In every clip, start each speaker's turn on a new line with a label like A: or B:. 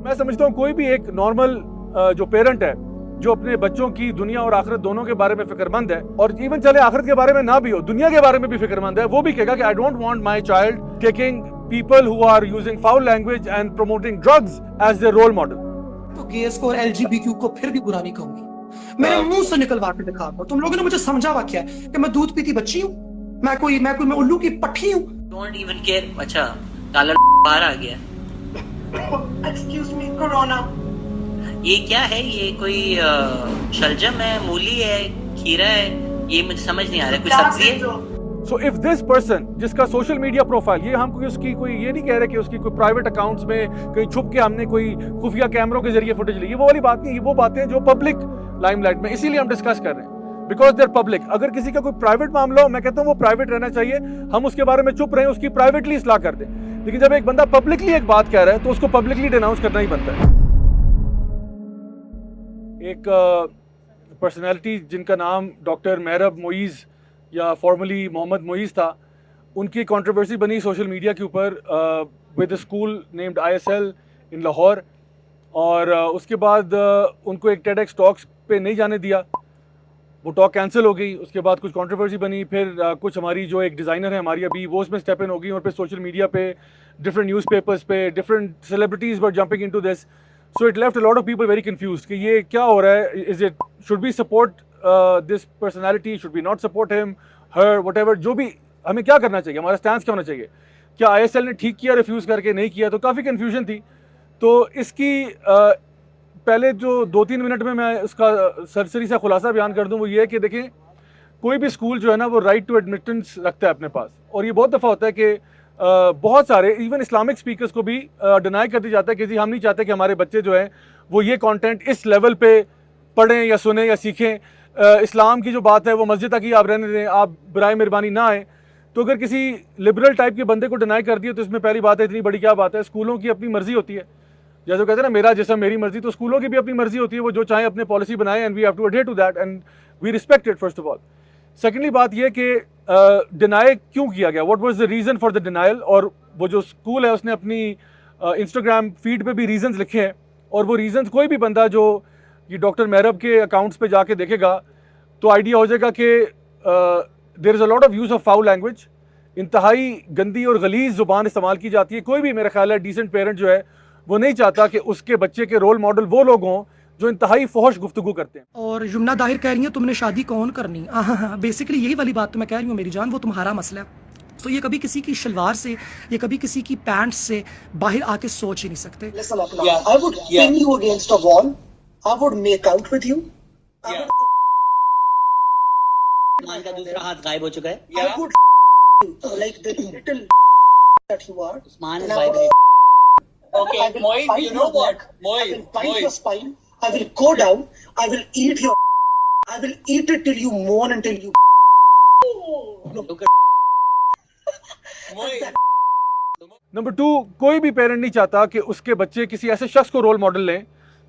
A: मैं समझता हूँ कोई भी एक नॉर्मल जो पेरेंट है जो अपने बच्चों की दुनिया और आखिरत दोनों के बारे में फिक्रमंद है, और इवन चले आखिरत के बारे में ना भी हो, दुनिया के बारे में भी फिक्रमंद है, वो भी कहेगा कि I don't want my child taking people who are using foul language and promoting drugs as their role model.
B: तो गेस को और एलजीबीक्यू को फिर भी बुरा नहीं कहूंगी, मेरे मुंह से निकलवा के दिखा दो। तुम लोगों ने मुझे समझा हुआ क्या है कि मैं दूध पीती बच्ची हूँ, मैं उल्लू की पट्टी हूँ।
C: Don't even care. अच्छा काला बाहर आ गया।
B: Excuse me, corona.
C: ये क्या है? ये कोई शलजम है, मूली है, खीरा है? ये मुझे समझ नहीं आ रहा। कोई सब्जी है?
A: सो इफ दिस पर्सन जिसका सोशल मीडिया प्रोफाइल, ये हम उसकी कोई ये नहीं कह रहे कि उसकी कोई प्राइवेट अकाउंट्स में कहीं छुप के हमने कोई खुफिया कैमरों के जरिए फुटेज ली, ये वो वाली बात नहीं, वो बातें जो पब्लिक लाइमलाइट में, इसीलिए हम डिस्कस कर रहे हैं बिकॉज देयर पब्लिक। अगर किसी का कोई प्राइवेट मामला हो, मैं कहता हूँ वो प्राइवेट रहना चाहिए, हम उसके बारे में चुप रहे, उसकी प्राइवेटली इस्लाह कर दें। लेकिन जब एक बंदा पब्लिकली एक बात कह रहा है तो उसको पब्लिकली डिनाउंस करना ही बनता है। एक पर्सनैलिटी जिनका नाम डॉक्टर मेहरब मोइज़ या फॉर्मली मोहम्मद मोइज़ था, उनकी कंट्रोवर्सी बनी सोशल मीडिया के ऊपर विद स्कूल नेम्ड ISL इन लाहौर, और उसके बाद उनको एक TEDx टॉक्स पे नहीं जाने दिया, वो टॉक कैंसिल हो गई। उसके बाद कुछ कंट्रोवर्सी बनी, फिर कुछ हमारी जो एक डिज़ाइनर है हमारी अभी, वो उसमें स्टेप इन हो गई, और फिर सोशल मीडिया पे डिफरेंट न्यूज़पेपर्स पे different celebrities were jumping into this. So it left a lot of people very confused कि ये क्या हो रहा है, is it should we support this personality, should we not support him, her, whatever, जो भी हमें क्या करना चाहिए, हमारा स्टैंड क्या होना चाहिए, क्या ISL ने ठीक किया रिफ्यूज़ करके, नहीं किया, तो काफ़ी कन्फ्यूजन थी। तो इसकी पहले जो 2-3 मिनट में मैं उसका सरसरी सा खुलासा बयान कर दूं, वो ये है कि देखें, कोई भी स्कूल जो है ना वो राइट टू एडमिटेंस रखता है अपने पास, और ये बहुत दफ़ा होता है कि बहुत सारे इवन इस्लामिक स्पीकर्स को भी डिनाई कर दिया जाता है कि जी हम नहीं चाहते कि हमारे बच्चे जो हैं वो ये कंटेंट इस लेवल पे पढ़ें या सुने या सीखें। इस्लाम की जो बात है वो मस्जिद तक ही आप रहने दें, आप बराए मेहरबानी ना आए। तो अगर किसी लिबरल टाइप के बंदे को डिनाई कर दिया तो इसमें पहली बात है, इतनी बड़ी क्या बात है, स्कूलों की अपनी मर्जी होती है, जैसे कहते हैं ना मेरा जिस्म मेरी मर्जी, तो स्कूलों की भी अपनी मर्जी होती है, वो जो चाहे अपने पॉलिसी बनाए, and we have to adhere to that and we respect it first of all. Secondly बात यह कि डिनाई क्यों किया गया, what was the reason for the denial, और वो जो स्कूल है उसने अपनी इंस्टाग्राम फीड पे भी रीजंस लिखे हैं, और वो रीजंस कोई भी बंदा जो ये डॉक्टर मेहरब के अकाउंट्स पे जाके देखेगा तो आइडिया हो जाएगा कि there is a lot of use of foul language, इंतहाई गंदी और गलीज ज़ुबान इस्तेमाल की जाती है। कोई भी मेरा ख्याल है डिसेंट पेरेंट जो है वो नहीं चाहता कि उसके बच्चे के रोल मॉडल वो लोग हों जो इंतहाई फौहश गुफ्तगू करते हैं।
B: और यमुना दाहिर कह रही है तुमने शादी कौन करनी, हाँ, बेसिकली यही वाली बात तो मैं कह रही हूँ मेरी जान, वो तुम्हारा मसला है। तो ये कभी किसी की शलवार से, ये कभी किसी की पैंट से बाहर आके सोच ही नहीं सकते।
D: I would pin you against a wall. I would make out with you.
C: मान का दूसरा हाथ गायब हो चुका है।
D: I would like the little that you are.
C: Usman is
D: Now,
C: vibrating.
D: Okay, Moiz, you know what? I will bite your spine. I will go down. I will eat your. I will eat it till you moan until you.
A: Number 2, कोई भी parent नहीं चाहता कि उसके बच्चे किसी ऐसे शख्स को रोल मॉडल लें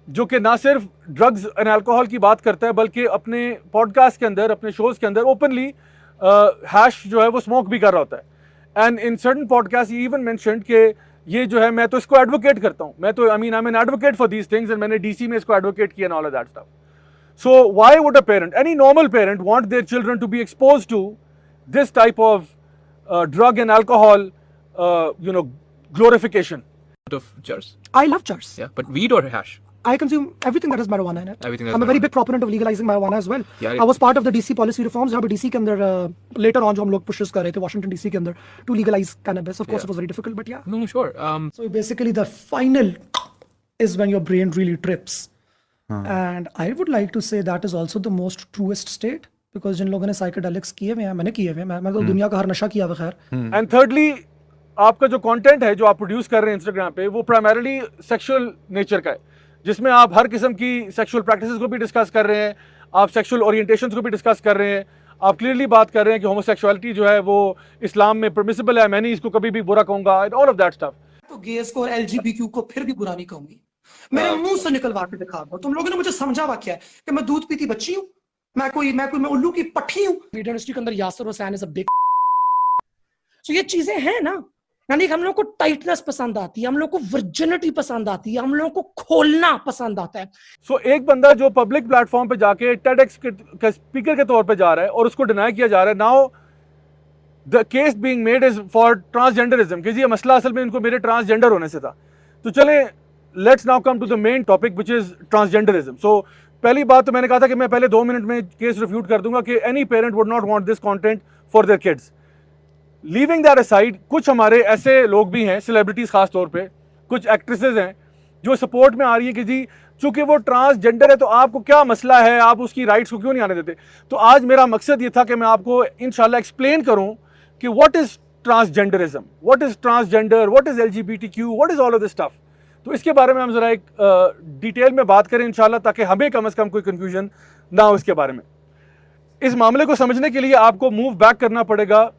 A: जो कि ना सिर्फ ड्रग्स एंड अल्कोहल की बात करता है बल्कि अपने पॉडकास्ट के अंदर, अपने शोज़ के अंदर ओपनली हैश जो है वो स्मोक भी कर रहा होता है। And in certain podcast he even mentioned कि ये जो है, मैं तो इसको एडवोकेट करता हूँ, मैं तो I am an advocate for these things, and मैंने DC में इसको एडवोकेट किया, all of that stuff. So why would a parent, any normal parent, want their children to be exposed to this type of drug and alcohol, glorification?
E: Of churs.
B: I love churs.
E: Yeah, but weed or hash?
B: I consume everything that has marijuana in it.
E: Everything that
B: I'm
E: has
B: a very
E: marijuana.
B: big proponent of legalizing marijuana as well.
E: Yeah,
B: I was part of the DC policy reforms जहाँ पे DC के अंदर later on जो हम लोग pushes कर रहे थे Washington DC के अंदर to legalize cannabis. Of course, it was very difficult, but yeah.
E: No, sure.
B: So basically, the final is when your brain really trips, and I would like to say that is also the most truest state. Because जिन लोगों ने psychedelics किए हुए हैं, मैंने किए हुए हैं, मैं तो दुनिया का हर नशा किया हुआ खैर।
A: एंड थर्डली, आपका जो कंटेंट है जो आप प्रोड्यूस कर रहे हैं इंस्टाग्राम पे, वो प्राइमरीली सेक्सुअल नेचर का है, जिसमें आप हर किस्म की सेक्सुअल प्रैक्टिसेस को भी डिस्कस कर रहे हैं, आप सेक्सुअल ओरिएंटेशंस को भी डिस्कस कर रहे हैं, आप क्लियरली बात कर रहे हैं कि होमोसेक्सुअलिटी जो है वो इस्लाम में परमिसिबल है, मैं नहीं इसको कभी भी बुरा कहूंगा, and all of that stuff.
B: तो गेस को और एलजीबीक्यू को फिर भी बुरा नहीं कहूंगी, मेरे मुंह से निकलवा के दिखा दो। तुम लोगों ने मुझे समझा हुआ क्या है कि मैं दूध पीती बच्ची हूँ, मैं उल्लू की पट्टी हूँ। मीडिया इंडस्ट्री के अंदर Yasir Hussain is a big, so ये चीजें हैं ना, यानी कि हम लोग को टाइटनेस पसंद आती है, हम लोग को वर्जिनिटी पसंद आती है, हम लोग को खोलना पसंद आता है।
A: सो एक बंदा जो पब्लिक प्लेटफॉर्म पे जाके TEDx के स्पीकर के तौर पे जा रहा है और उसको डिनाई किया जा रहा है, now the case being made is for transgenderism, कि जी ये मसला असल में इनको मेरे ट्रांसजेंडर होने से था। तो चले let's now come to the main topic which is transgenderism. So पहली बात तो मैंने कहा था कि मैं पहले 2 मिनट में केस रिफ्यूट कर दूंगा कि any parent would not want this content for their kids. Leaving that aside, कुछ हमारे ऐसे लोग भी हैं, सेलिब्रिटीज खास तौर पे, कुछ एक्ट्रेसेस हैं जो सपोर्ट में आ रही है कि जी चूंकि वो ट्रांसजेंडर है तो आपको क्या मसला है, आप उसकी राइट्स को क्यों नहीं आने देते। तो आज मेरा मकसद ये था कि मैं आपको इंशाल्लाह एक्सप्लेन करूं कि what is transgenderism, what is transgender, what is LGBTQ, what is all of this stuff. तो इसके बारे में हम जरा एक डिटेल में बात करें इंशाल्लाह, ताकि हमें कम से कम कोई कंफ्यूजन ना हो इसके बारे में। इस मामले को समझने के लिए आपको मूव बैक करना पड़ेगा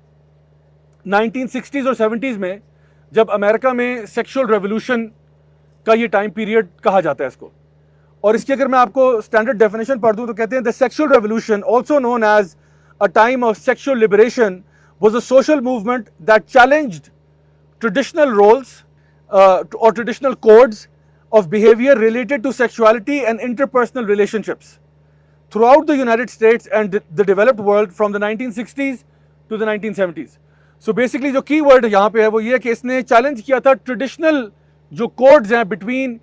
A: 1960s और 70s में, जब अमेरिका में सेक्सुअल रेवोल्यूशन का ये टाइम पीरियड कहा जाता है इसको। और इसकी अगर मैं आपको स्टैंडर्ड डेफिनेशन पढ़ दूं तो कहते हैं the sexual revolution, also known as a time of sexual liberation, was a social movement that challenged traditional roles or traditional codes of behavior related to sexuality and interpersonal relationships throughout the United States and the developed world from the 1960s to the 1970s. So basically जो की word यहाँ पे है वो ये कि इसने challenge किया था ट्रेडिशनल जो कोड्स हैं बिटवीन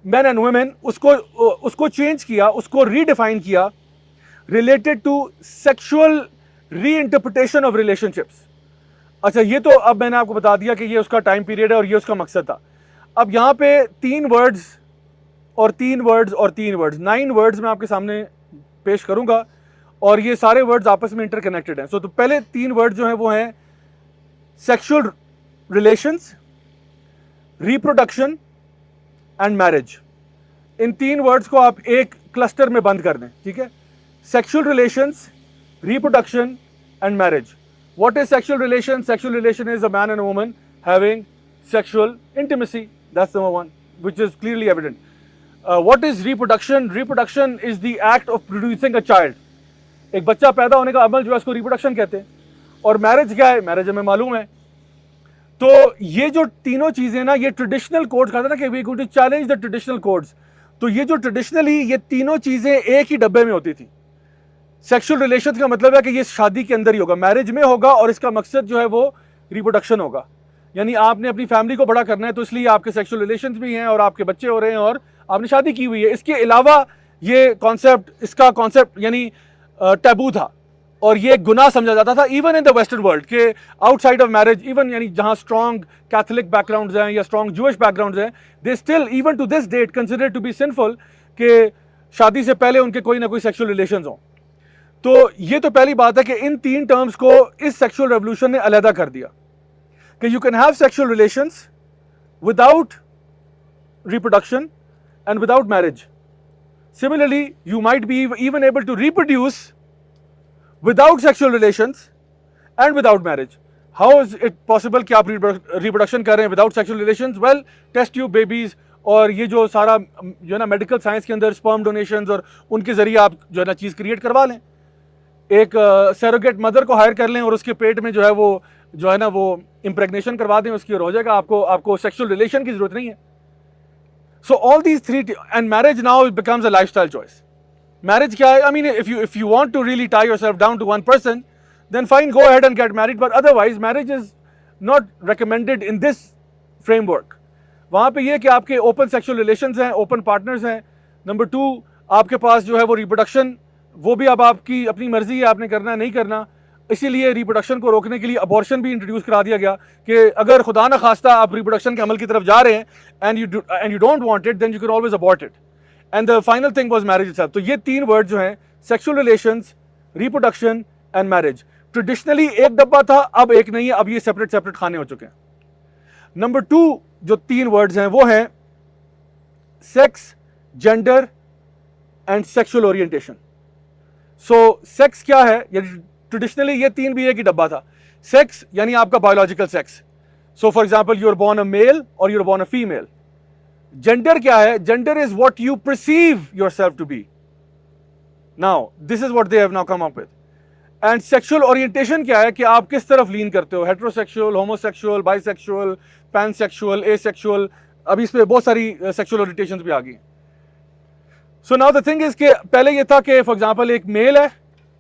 A: मैन एंड वुमेन, उसको चेंज किया, उसको रीडिफाइन किया related to sexual reinterpretation of relationships. अच्छा, ये तो अब मैंने आपको बता दिया कि ये उसका टाइम पीरियड है और ये उसका मकसद था। अब यहाँ पे 3 वर्ड्स और 3 वर्ड्स और 3 वर्ड्स, 9 वर्ड्स मैं आपके सामने पेश करूंगा और ये सारे वर्ड्स आपस में इंटरकनेक्टेड हैं। तो पहले 3 वर्ड जो हैं वो हैं sexual relations, reproduction and marriage. In 3 words को आप एक क्लस्टर में बंद कर दें, ठीक है। Sexual relations, reproduction and marriage. What is sexual relation? Sexual relation is a man and a woman having sexual intimacy. That's number 1, which is clearly evident. What is reproduction? Reproduction is the act of producing a child. एक बच्चा पैदा होने का अमल जो है उसको reproduction कहते हैं। और मैरिज क्या है? मैरिज हमें मालूम है। तो ये जो तीनों चीजें ना, ये ट्रेडिशनल कोड्स कहते हैं ना कि we going to challenge the traditional codes. तो ये जो ट्रेडिशनली ये तीनों चीजें एक ही डब्बे में होती थी। सेक्सुअल रिलेशंस का मतलब है कि ये शादी के अंदर ही होगा, मैरिज में होगा, और इसका मकसद जो है वो रिप्रोडक्शन होगा। यानी आपने अपनी फैमिली को बड़ा करना है तो इसलिए आपके सेक्सुअल रिलेशंस भी हैं और आपके बच्चे हो रहे हैं और आपने शादी की हुई है। इसके अलावा ये कॉन्सेप्ट, इसका कॉन्सेप्ट यानी टैबू था और ये गुनाह समझा जाता था even in the western world के आउटसाइड ऑफ मैरिज। इवन यानी जहाँ स्ट्रॉन्ग कैथोलिक बैकग्राउंड्स हैं या स्ट्रॉन्ग जूइश बैकग्राउंड्स हैं, they still even to this date consider to be sinful कि शादी से पहले उनके कोई ना कोई सेक्सुअल रिलेशंस हों। तो ये तो पहली बात है कि इन 3 टर्म्स को इस सेक्सुअल रेवोल्यूशन ने अलहदा कर दिया कि you can have sexual relations without reproduction and without marriage. Similarly you might be even able to reproduce without sexual relations and without marriage. How is it possible कि आप reproduction कर रहे हैं without sexual relations? Well, test tube babies और ये जो सारा जो है ना मेडिकल साइंस के अंदर स्पर्म डोनेशंस और उनके जरिए आप जो है ना चीज़ क्रिएट करवा लें। एक सरोगेट मदर को हायर कर लें और उसके पेट में जो है ना वो इम्प्रेगनेशन करवा दें उसकी, और हो जाएगा। आपको सेक्सुअल रिलेशन की जरूरत नहीं है। So all these 3 and marriage now becomes a lifestyle choice. Marriage क्या है? I mean if you want to really tie yourself down to one person, then fine, go ahead and get married, but otherwise marriage is not recommended in this framework. वहाँ पे ये कि आपके open sexual relations हैं, open partners हैं। Number 2, आपके पास जो है वो रिप्रोडक्शन, वो भी अब आपकी अपनी मर्जी है, आपने करना है नहीं करना। इसीलिए रिप्रोडक्शन को रोकने के लिए अबॉर्शन भी इंट्रोड्यूस करा दिया गया कि अगर खुदा न खास्ता आप रिप्रोडक्शन के अमल की तरफ जा रहे हैं and you don't want it, then you can always abort it. And the final thing was marriage itself. तो ये 3 वर्ड जो हैं, sexual relations, reproduction and marriage, traditionally एक डब्बा था, अब एक नहीं है, अब ये सेपरेट खाने हो चुके हैं। नंबर 2 जो 3 वर्ड्स हैं वो हैं sex, gender and sexual orientation. So sex क्या है? ट्रेडिशनली ये 3 भी एक ही डब्बा था। सेक्स यानी आपका biological sex. So for example, you are born a male और you are born a female. Gender क्या है? Gender is what you perceive yourself to be. Now this is what they have now come up with. And sexual orientation क्या है कि आप किस तरफ lean करते हो, heterosexual, homosexual, bisexual, pansexual, asexual, अभी इसमें बहुत सारी सेक्सुअल ओरिएंटेशंस भी आ गई। So now the thing is कि पहले ये था कि फॉर एग्जांपल एक मेल है,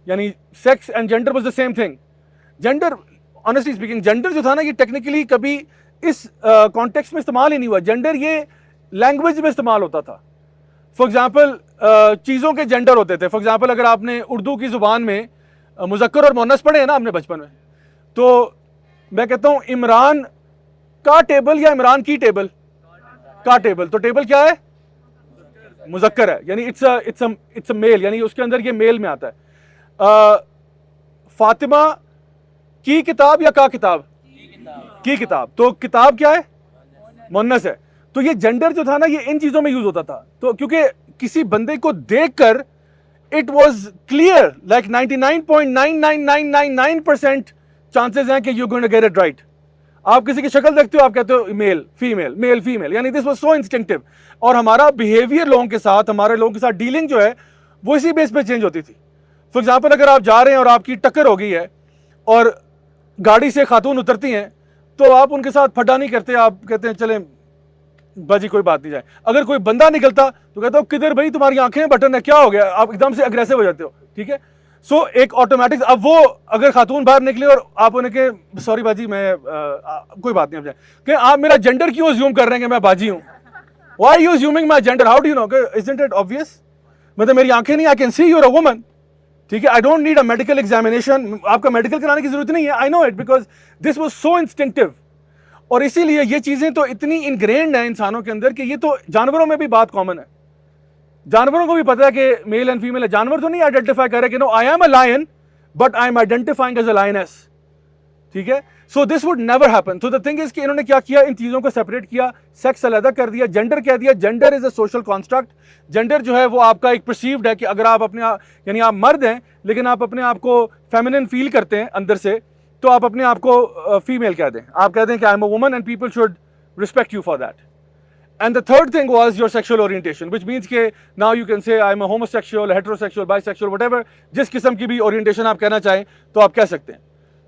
A: यानी sex and gender was the same thing. Gender, honestly speaking, gender जो था ना ये टेक्निकली कभी इस कॉन्टेक्स्ट में इस्तेमाल ही नहीं हुआ। जेंडर ये लैंग्वेज में इस्तेमाल होता था। फॉर एग्जांपल चीज़ों के जेंडर होते थे। फॉर एग्जांपल अगर आपने उर्दू की ज़ुबान में मुज़क्कर और मुअन्नस पढ़े हैं ना अपने बचपन में, तो मैं कहता हूँ इमरान का टेबल या इमरान की टेबल, का टेबल, तो टेबल क्या है, मुज़क्कर है, यानी इट्स अ मेल, यानी उसके अंदर ये मेल में आता है। फातिमा की किताब या का किताब, की किताब, तो किताब क्या है, मुअन्नस है। तो ये जेंडर जो था ना ये इन चीजों में यूज होता था। तो क्योंकि किसी बंदे को देखकर it was clear, like 99.99999% chances हैं कि you going to get it right. आप किसी की शक्ल देखते हो, आप कहते हो मेल फीमेल, मेल फीमेल, यानी दिस वाज सो इंस्टिंक्टिव। और हमारा बिहेवियर लोगों के साथ, हमारे लोगों के साथ डीलिंग जो है वो इसी बेस पे चेंज होती थी। फॉर एग्जाम्पल अगर आप जा रहे हैं और आपकी टक्कर हो गई है और गाड़ी से खातून उतरती हैं, तो आप उनके साथ फड्डा नहीं करते, आप कहते हैं चलें बाजी कोई बात नहीं जाए। अगर कोई बंदा निकलता तो कहते हो किधर भाई तुम्हारी आंखें बटन है, क्या हो गया, आप एकदम से अग्रेसिव हो जाते हो, ठीक है। सो एक ऑटोमेटिक, अब वो अगर खातून बाहर निकले और आप उन्हें के सॉरी बाजी मैं कोई बात नहीं, अब जाए कि आप मेरा जेंडर क्यों अज्यूम कर रहे हैं कि मैं बाजी हूं, why you assuming my gender, how do you know, isn't it obvious, मतलब मेरी आंखें नहीं, I can see you are a woman, ठीक है। I don't need a medical examination, आपका मेडिकल कराने की जरूरत नहीं है, I know it because this was so instinctive. और इसीलिए ये चीजें तो इतनी इनग्रेन्ड है इंसानों के अंदर कि ये तो जानवरों में भी बात कॉमन है। जानवरों को भी पता है कि मेल एंड फीमेल है। जानवर तो नहीं आइडेंटिफाई कर रहे कि no I am a lion but I am identifying as a lioness, ठीक है। So this would never happen. तो द थिंग इज कि इन्होंने क्या किया, इन चीजों को सेपरेट किया, सेक्स अलग कर दिया, जेंडर कह दिया। Gender is a social construct. Gender जो है वो आपका एक परसीव्ड है कि अगर आप अपने यानी आप मर्द हैं लेकिन आप अपने आप को फेमिनिन फील करते हैं अंदर से, तो आप अपने आप को फीमेल कह दें, आप कह दें कि I am a woman and people should respect you for that. And the third thing was your sexual orientation, which means के now you can say I am a homosexual, heterosexual, bisexual, whatever, जिस किस्म की भी orientation आप कहना चाहें तो आप कह सकते हैं।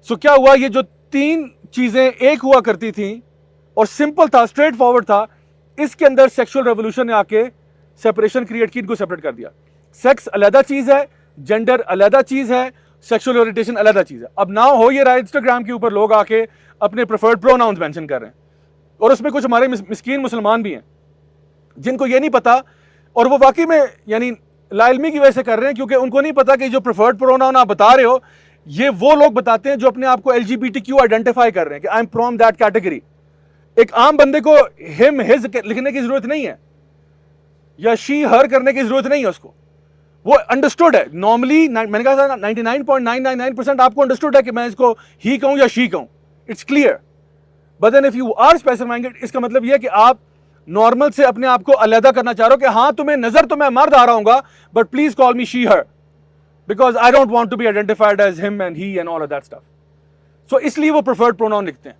A: सो क्या हुआ, ये जो तीन चीजें एक हुआ करती थी और सिंपल था, स्ट्रेट फॉरवर्ड था, इसके अंदर सेक्सुअल रेवोल्यूशन ने आके सेपरेशन क्रिएट की, इनको सेपरेट कर दिया। सेक्स अलग चीज है, जेंडर अलग चीज है, सेक्सुअल ओरिएंटेशन अलग चीज है। अब ना हो ये रहा इंस्टाग्राम के ऊपर लोग आके अपने प्रेफर्ड प्रोनाउंस मेंशन कर रहे हैं, और उसमें कुछ हमारे मिस्कीन मुसलमान भी हैं जिनको ये नहीं पता, और वो वाकई में यानी लाइल्मी की वजह से कर रहे हैं, क्योंकि उनको नहीं पता कि जो प्रेफर्ड प्रोनाउन आप बता रहे हो ये वो लोग बताते हैं जो अपने आप को LGBTQ आइडेंटिफाई कर रहे हैं कि I am from that category. एक आम बंदे को हिम हिज लिखने की जरूरत नहीं है या शी हर करने की जरूरत नहीं है, उसको वो अंडरस्टूड है। नॉर्मली मैंने कहा था 99.999% आपको अंडरस्टूड है कि मैं इसको ही कहूं या शी कहूं, it's clear. But then if you are specifying it, इसका मतलब यह है कि आप नॉर्मल से अपने आप को अलग करना चाह रहे हो कि हाँ तुम्हें नजर तो मैं मर्द आ रहा हूँ but please call me she her because I don't want to be identified as him and he and all of that stuff. So इसलिए वो प्रेफर्ड प्रोनाउन लिखते हैं।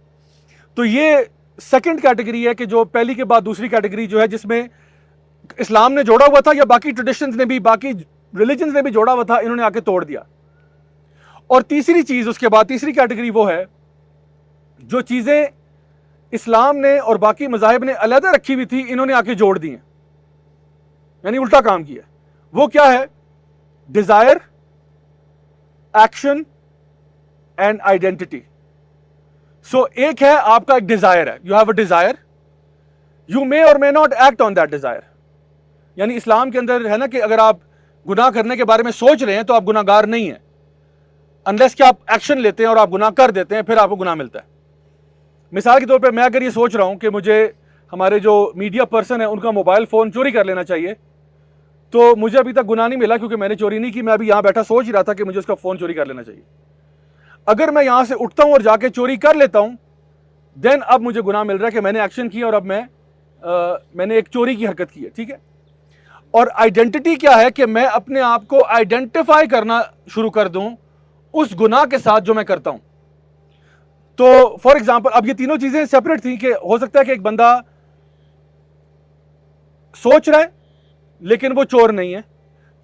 A: तो ये सेकंड कैटेगरी है कि जो पहली के बाद दूसरी कैटेगरी जो है जिसमें इस्लाम ने जोड़ा हुआ था या बाकी ट्रेडिशंस ने भी, बाकी रिलीजन्स ने भी जोड़ा हुआ था, इन्होंने आके तोड़ दिया। और तीसरी चीज उसके बाद तीसरी कैटेगरी वो है जो चीजें इस्लाम ने और बाकी मज़ाहिब ने अलग रखी हुई थी, इन्होंने आके जोड़ दी हैं, यानी उल्टा काम किया। वो क्या है, desire, action and identity. So एक है आपका एक डिजायर है, you have a desire, you may और may not act on that desire. यानी इस्लाम के अंदर है ना कि अगर आप गुनाह करने के बारे में सोच रहे हैं तो आप गुनाहगार नहीं हैं, अनलेस कि आप एक्शन लेते हैं और आप गुनाह कर देते हैं, फिर आपको गुनाह मिलता है। मिसाल के तौर पे मैं अगर ये सोच रहा हूं कि मुझे हमारे जो मीडिया पर्सन है उनका मोबाइल फ़ोन चोरी कर लेना चाहिए, तो मुझे अभी तक गुनाह नहीं मिला क्योंकि मैंने चोरी नहीं की, मैं अभी यहां बैठा सोच ही रहा था कि मुझे उसका फ़ोन चोरी कर लेना चाहिए। अगर मैं यहां से उठता हूं और जाके चोरी कर लेता हूं, देन अब मुझे गुनाह मिल रहा है कि मैंने एक्शन किया और अब मैंने एक चोरी की हरकत की है, ठीक है। और आइडेंटिटी क्या है कि मैं अपने आप को आइडेंटिफाई करना शुरू कर दूं उस गुनाह के साथ जो मैं करता हूं। तो फॉर एग्जाम्पल अब ये तीनों चीजें सेपरेट थी कि हो सकता है कि एक बंदा सोच रहा है लेकिन वो चोर नहीं है,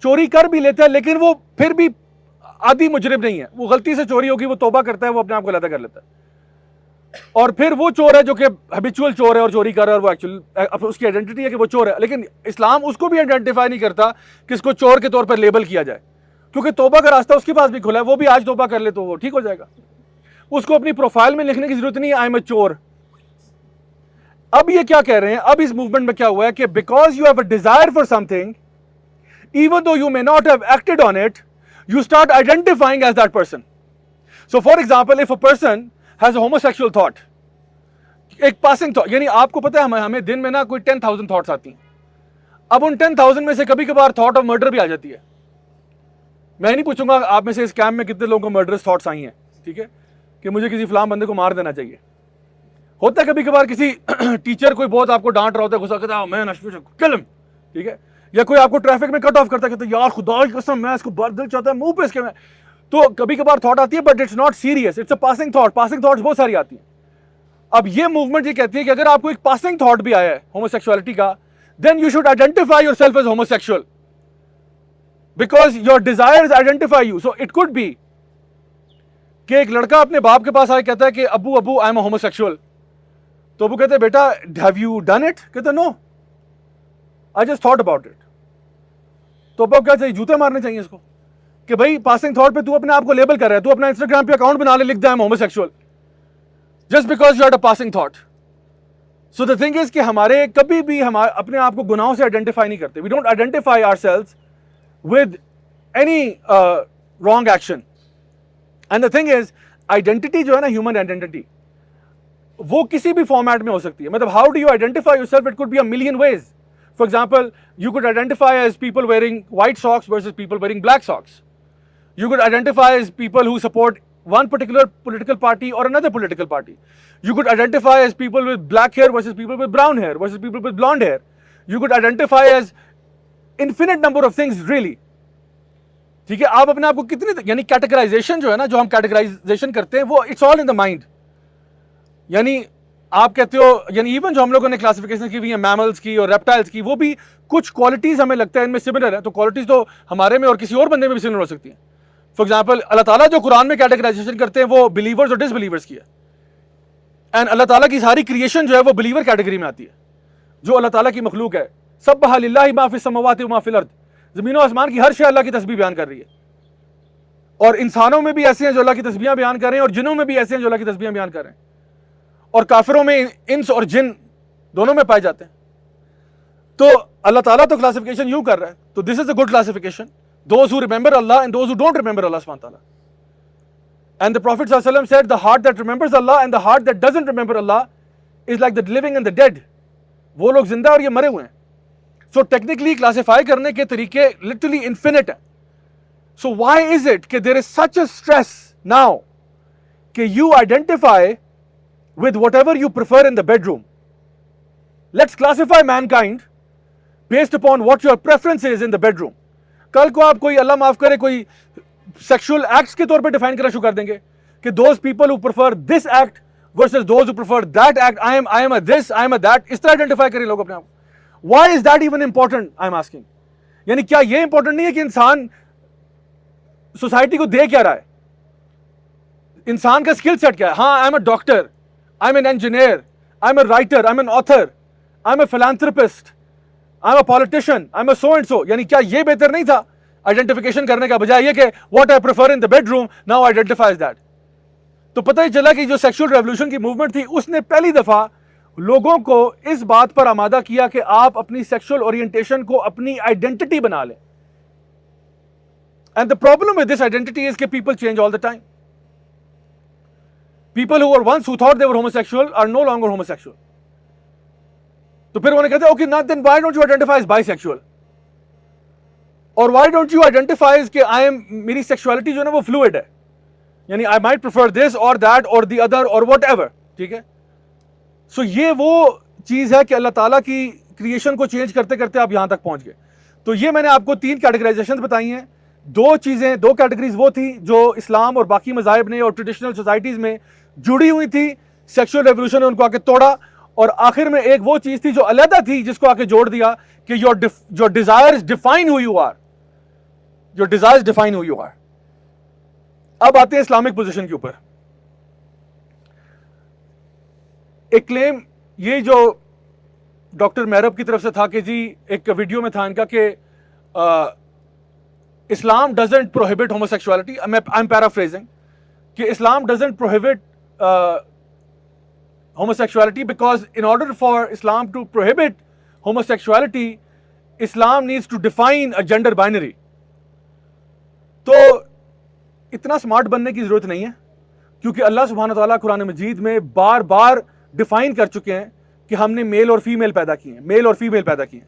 A: चोरी कर भी लेता है लेकिन वो फिर भी आदि मुजरिम नहीं है, वो गलती से चोरी होगी, वो तौबा करता है, वो अपने आप को अलग कर लेता है। और फिर वो चोर है जो कि हैबिचुअल चोर है और चोरी कर रहा है, और वो एक्चुअल उसकी आइडेंटिटी है कि वो चोर है, लेकिन इस्लाम उसको भी आइडेंटिफाई नहीं करता कि इसको चोर के तौर पर लेबल किया जाए, क्योंकि तौबा का रास्ता उसके पास भी खुला है, वो भी आज तौबा कर ले तो वो ठीक हो जाएगा। उसको अपनी प्रोफाइल में लिखने की जरूरत नहीं है आई एम अ चोर। अब ये क्या कह रहे हैं, अब इस मूवमेंट में क्या हुआ है कि because you have a desire for something, even though you may not have acted on it, you start identifying as that person. So for example, if a person has a homosexual thought, एक passing thought, यानी आपको पता है हमें दिन में ना कोई 10,000 thoughts आती हैं, अब उन 10,000 में से कभी कभार थॉट ऑफ मर्डर भी आ जाती है। मैं नहीं पूछूंगा आप में से इस कैंप में कितने लोगों को मर्डरस थॉट्स आई हैं, ठीक है, कि मुझे किसी फलां बंदे को मार देना चाहिए। होता है कभी कभार किसी टीचर कोई बहुत आपको डांट रहा होता है, गुस्सा करता है, मैं किल हिम, ठीक है, या कोई आपको ट्रैफिक में कट ऑफ करता है, कहता है यार खुदा की कसम मैं इसको बार दिल चाहता है मुंह पे इसके में, तो कभी कभार थॉट आती है, but it's not serious, it's a passing thought. Passing thoughts बहुत सारी आती हैं। अब ये मूवमेंट ये कहती है कि अगर आपको एक पासिंग थॉट भी आया है होमोसेक्सुअलिटी का, then you should identify yourself as homosexual because your desires identify you. So it could be कि एक लड़का अपने बाप के पास आके कहता है कि अबू अबू आई एम अ होमोसेक्सुअल, तो अबू कहते हैं बेटा हैव यू डन इट, कहते no I just thought about it. तो अब क्या चाहिए, जूते मारने चाहिए इसको कि भाई पासिंग थॉट पे तू अपने आप को लेबल कर रहा है, तू अपना इंस्टाग्राम पे अकाउंट बना ले, लिख दे I am homosexual just because you had a passing thought. So the thing is कि हमारे कभी भी हम अपने आप को गुनाहों से आइडेंटिफाई नहीं करते, we don't identify ourselves with any wrong action. And the thing is identity जो है ना, ह्यूमन आइडेंटिटी, वो किसी भी फॉर्मेट में हो सकती है। मतलब how do you identify yourself, it could be a million ways. For example, you could identify as people wearing white socks versus people wearing black socks. You could identify as people who support one particular political party or another political party. You could identify as people with black hair versus people with brown hair versus people with blonde hair. You could identify as infinite number of things really. ठीक है, आप अपने आप को कितने, यानी categorisation जो है ना, जो हम कैटेगराइजेशन करते हैं, वो it's all in the mind. यानी आप कहते हो, यानी इवन जो हम लोगों ने क्लासिफिकेशन की हुई है मैमल्स की और रेप्टाइल्स की, वो भी कुछ क्वालिटीज हमें लगता है इनमें सिमिलर है, तो क्वालिटीज तो हमारे में और किसी और बंदे में भी सिमिलर हो सकती है। फॉर एग्जांपल अल्लाह ताला जो कुरान में कैटेगराइजेशन करते हैं वो बिलीवर्स और डिसबिलीवर्स की है, एंड अल्लाह ताला की सारी क्रिएशन जो है वो बिलीवर कैटेगरी में आती है, जो अल्लाह ताला की मखलूक है। सब्बह लिल्लाहि मा फिस समावाति व मा फिल अर्द, जमीन और आसमान की हर शय अल्लाह की तस्बीह बयान कर रही है, और इंसानों में भी ऐसे हैं जो अल्लाह की तस्बीह बयान कर रहे हैं, और जिन्नों में भी ऐसे हैं जो अल्लाह की तस्बीह बयान कर रहे हैं, और काफिरों में इंस और जिन दोनों में पाए जाते हैं। तो अल्लाह ताला तो क्लासिफिकेशन यूं कर रहा है, तो this is a good classification, those who remember Allah and those who don't remember Allah सुब्हानहू व तआला। एंड द प्रॉफिट सल्लल्लाहु अलैहि वसल्लम said the heart that remembers Allah and the heart that doesn't remember Allah is like the living and the dead. वो लोग जिंदा और ये मरे हुए हैं। सो टेक्निकली क्लासिफाई करने के तरीके लिटरली इन्फिनिट है। सो व्हाई इज इट कि there is such a stress now कि you identify with whatever you prefer in the bedroom? Let's classify mankind based upon what your preference is in the bedroom. कल को आप कोई अल्लाह माफ करे कोई sexual acts के तौर पे डिफाइन करना शुरू कर देंगे कि those people who prefer this act versus those who prefer that act, I am a this, I am a that, इस तरह आइडेंटिफाई करें लोग अपने आप। Why is that even important? I am asking. यानी क्या ये इंपॉर्टेंट नहीं है कि इंसान सोसाइटी को दे क्या रहा है, इंसान का स्किल सेट क्या है? हाँ, आई am a doctor, I'm an engineer, I'm a writer, I'm an author, I'm a philanthropist, I'm a politician, I'm a so and so। यानी क्या ये बेहतर नहीं था आइडेंटिफिकेशन करने का, बजाय ये कि what I prefer in the bedroom now identifies that। तो पता ही चला कि जो सेक्सुअल रेवोल्यूशन की मूवमेंट थी उसने पहली दफा लोगों को इस बात पर आमादा किया कि आप अपनी सेक्सुअल ओरिएंटेशन को अपनी आइडेंटिटी बना लें। And the problem with this identity is कि people change all the time. People who were once who thought they were homosexual are no longer homosexual. तो फिर उन्होंने कहते हैं okay, now then why don't you identify as bisexual? और why don't you identify as कि I am, मेरी sexuality जो है ना वो fluid है, यानी I might prefer this or that or the other or whatever, ठीक है। सो ये वो चीज़ है कि अल्लाह ताला की क्रिएशन को चेंज करते करते आप यहाँ तक पहुँच गए। तो ये मैंने आपको 3 कैटेगराइजेशन बताई हैं। 2 चीज़ें, 2 कैटेगरीज वो थी जो इस्लाम और बाकी मज़ाहिब ने और ट्रेडिशनल सोसाइटीज़ में जुड़ी हुई थी, सेक्सुअल रेवोल्यूशन ने उनको आके तोड़ा, और आखिर में एक वो चीज थी जो अलहदा थी जिसको आके जोड़ दिया कि your desires define who you are, your desires define who you are. अब आते हैं इस्लामिक पोजीशन के ऊपर। एक क्लेम ये जो डॉक्टर मेहरब की तरफ से था कि जी एक वीडियो में था इनका कि Islam doesn't prohibit homosexuality, I am paraphrasing, कि Islam doesn't prohibit homosexuality because in order for Islam to prohibit homosexuality, Islam needs to define a gender binary. तो इतना स्मार्ट बनने की जरूरत नहीं है, क्योंकि अल्लाह सुब्हानहू व तआला कुरान मजीद में बार बार डिफाइन कर चुके हैं कि हमने मेल और फीमेल पैदा किए हैं, मेल और फीमेल पैदा किए हैं।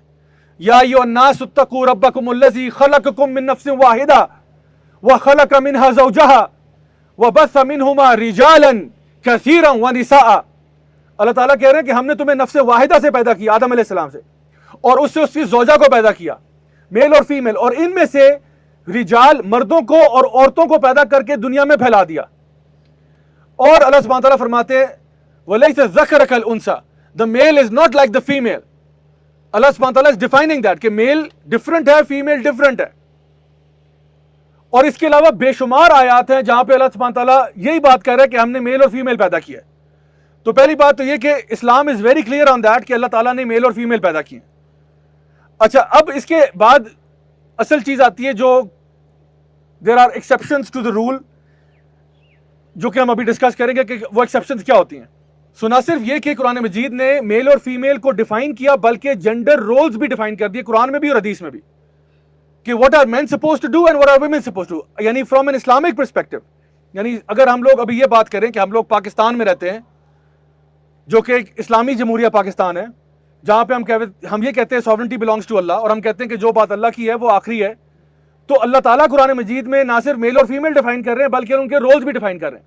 A: या अय्युहन्नासुत्तकू रब्बकुमुल्लज़ी खलक़कुम मिन नफ्सिन वाहिदा व खलक़ मिनहा ज़ौजहा व बस्स मिनहुमा रिजालन कसीरन व निसाअ। अल्लाह ताला कह रहे हैं कि हमने तुम्हें नफ्स वाहिदा से पैदा किया, आदम अलैहिस्सलाम से, और उससे उसकी ज़ौजा को पैदा किया, मेल और फीमेल, और इनमें से रिजाल मर्दों को और औरतों को पैदा करके दुनिया में फैला दिया। और अल्लाह सुब्हानहू व तआला फरमाते हैं वलैसा ज़कर कल उनसा, the male is not like the female. Allah सुब्हानहू व तआला इज डिफाइनिंग दैट कि मेल डिफरेंट है, फीमेल डिफरेंट है। और इसके अलावा बेशुमार आयात हैं जहां पे अल्लाह सुब्हानहू व तआला यही बात कह रहा है कि हमने मेल और फीमेल पैदा किया है। तो पहली बात तो यह कि Islam is very clear on that कि अल्लाह ताला ने मेल और फीमेल पैदा किए। अच्छा, अब इसके बाद असल चीज आती है जो there are exceptions to the rule, जो कि हम अभी डिस्कस करेंगे कि वो एक्सेप्शंस क्या होती हैं। सो ना सिर्फ ये कि कुरान मजीद ने मेल और फीमेल को डिफाइन किया, बल्कि जेंडर रोल्स भी डिफाइन कर दिए कुरान में भी और हदीस में भी, कि what are men suppose to do and what are women suppose to, यानी फ्रॉम एन इस्लामिक पर्सपेक्टिव। यानी अगर हम लोग अभी ये बात करें कि हम लोग पाकिस्तान में रहते हैं, जो कि एक इस्लामी जमहूरिया पाकिस्तान है, जहां पे हम ये कहते हैं सॉवरेंटी बिलोंग्स टू अल्लाह, और हम कहते हैं कि जो बात अल्लाह की है वो आखिरी है, तो अल्लाह ताला कुरान मजीद में ना सिर्फ मेल और फीमेल डिफाइन कर रहे हैं बल्कि उनके रोल्स भी डिफाइन कर रहे हैं।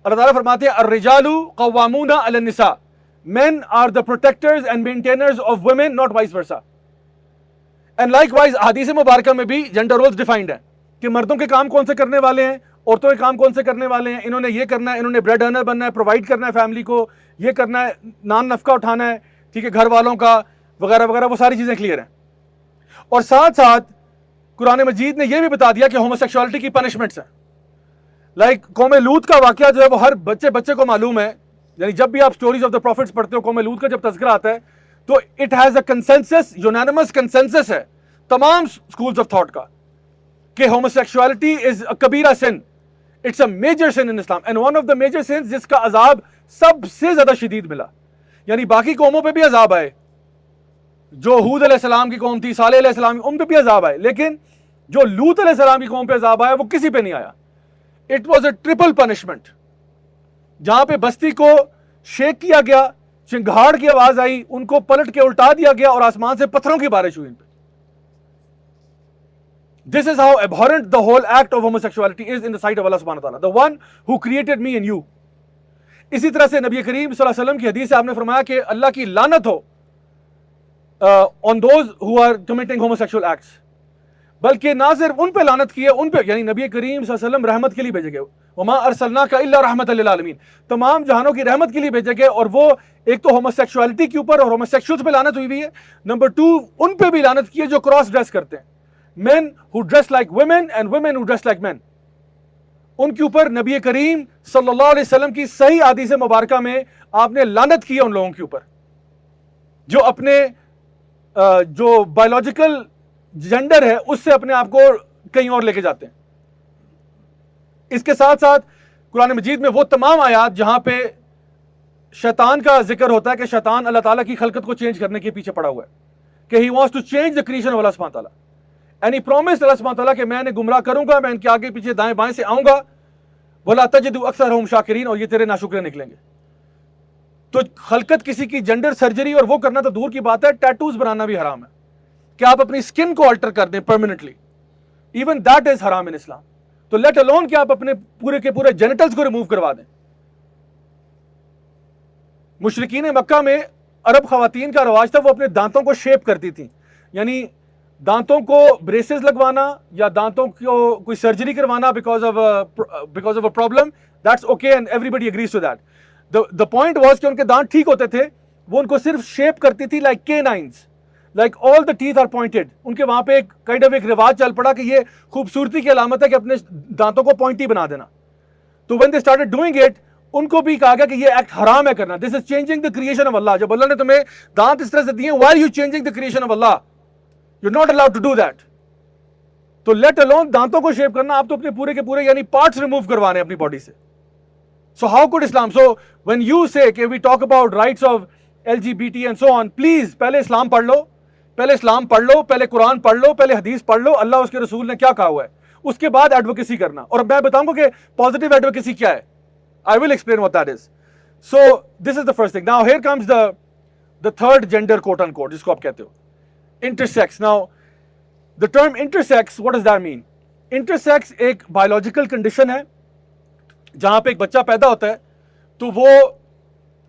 A: अल्लाह ताला फरमाते हैं अर्रिजालु क़व्वामूना अलन निसा, men are the protectors and maintainers of women, not vice versa. And likewise हदीस मुबारका में भी जेंडर रोल्स डिफाइंड है कि मर्दों के काम कौन से करने वाले हैं, औरतों के काम कौन से करने वाले हैं, इन्होंने ये करना है, इन्होंने ब्रेड अर्नर बनना है, प्रोवाइड करना है फैमिली को, ये करना है, नान नफका उठाना है, ठीक है, घर वालों का वगैरह वगैरह, वो सारी चीजें क्लियर हैं। और साथ साथ कुरान मजीद ने यह भी बता दिया कि होमोसेक्सुअलिटी की पनिशमेंट्स हैं। लाइक कौम लूत का वाकया जो है वो हर बच्चे को मालूम है, यानी जब भी आप स्टोरीज ऑफ द प्रॉफिट्स पढ़ते हो, कौम लूत का जब तज़किरा आता है तो it has a consensus, unanimous consensus है तमाम स्कूल्स ऑफ थॉट का कि होमोसेक्सुअलिटी इज अ कबीरा sin, it's a major sin in Islam, and one of the major sins जिसका अजाब सबसे ज्यादा शदीद मिला। यानी बाकी कौमों पे भी अजाब आए, जो हूद अलैहिस्सलाम की कौम थी, सालेह अलैहिस्सलाम की, उन पे भी अजाब आए, लेकिन जो लूत अलैहिस्सलाम की कौम पे अजाब आया वो किसी पे नहीं आया। It was a triple punishment, जहां पे बस्ती को शेक किया गया, चिंगाड़ की आवाज आई, उनको पलट के उल्टा दिया गया और आसमान से पत्थरों की बारिश हुई इन पे। This is how abhorrent the whole act of homosexuality is in the sight of Allah subhanahu wa ta'ala, the one who created me and you. इसी तरह से नबी करीम सल्लल्लाहु अलैहि वसल्लम की हदीस से आपने फरमाया कि अल्लाह की लानत हो on those who are committing homosexual acts, बल्कि ना सिर्फ उन पे लानत की है, उन पे, यानी नबी करीम सल्लल्लाहु अलैहि वसल्लम रहमत के लिए भेजे गए, वमा अरसलनाका इल्ला रहमतल लिल आलमीन, तमाम जहानों की रहमत के लिए भेजे गए। और वो एक तो होमोसेक्सुअलिटी के ऊपर और होमोसेक्सुअल्स पे लानत हुई है, नंबर 2 उन पे भी लानत की है जो क्रॉस ड्रेस करते हैं, men who dress like women and women who dress like men। उनके ऊपर नबी करीम सल्लल्लाहु अलैहि वसल्लम की सही हदीस मुबारका में आपने लानत की है उन लोगों के ऊपर जो अपने जो बायोलॉजिकल जेंडर है उससे अपने आप को कहीं और लेके जाते हैं। इसके साथ साथ कुरान मजीद में वो तमाम आयात जहां पे शैतान का जिक्र होता है कि शैतान अल्लाह ताला की खलकत को चेंज करने के पीछे पड़ा हुआ है, कि he wants to change the creation of Allah सुब्हानहू व तआला, एंड ही प्रॉमिस्ड अल्लाह सुब्हानहू व तआला कि मैं इन्हें गुमराह करूंगा, मैं इनके आगे पीछे दाएं बाएं से आऊंगा, वला तजिदु अक्सरहुम शाकिरीन, और ये तेरे नाशुक्र निकलेंगे। तो खलकत किसी की जेंडर सर्जरी और वो करना तो दूर की बात है, टैटूज बनाना भी हराम है कि आप अपनी स्किन को अल्टर कर दें परमानेंटली, इवन दैट इज हराम इन इस्लाम। तो लेट अलोन कि आप अपने पूरे के पूरे जेनिटल्स को रिमूव करवा दें। मुशरिकीन मक्का में अरब खवातीन का रवाज था, वो अपने दांतों को शेप करती थी, यानी दांतों को ब्रेसेस लगवाना या दांतों को कोई सर्जरी करवाना because of a problem, that's okay and everybody agrees to that. The point was कि उनके दांत ठीक होते थे, वो उनको सिर्फ शेप करती थी like canines, like all the teeth are pointed. उनके वहां पे एक काइंड ऑफ एक रिवाज चल पड़ा कि ये खूबसूरती की अलामत है कि अपने दांतों को पॉइंटी बना देना. तो when they started doing it, उनको भी कहा गया कि ये एक्ट हराम है करना. This is changing the creation of Allah. जब अल्लाह ने तुम्हें दांत इस तरह से दिए, why are you changing the creation of Allah? You are not allowed to do that. तो लेट अलोन दांतों को शेव करना, आप तो अपने पूरे के पूरे यानी पार्ट्स रिमूव करवाने अपनी बॉडी से. So how could Islam? So when you say कि we talk about rights of LGBT and so on, please पहले इस्लाम पढ़ लो, पहले इस्लाम पढ़ लो, पहले कुरान पढ़ लो, पहले हदीस पढ़ लो, अल्लाह उसके रसूल ने क्या कहा हुआ है, उसके बाद एडवोकेसी करना. और मैं बताऊंगा कि पॉजिटिव एडवोकेसी क्या है. I will explain what that is. So this is the first thing. Now here comes the third gender, quote unquote, जिसको आप कहते हो, intersex. Now the term intersex, what does that mean? Intersex एक biological condition है जहां पे एक बच्चा पैदा होता है तो वो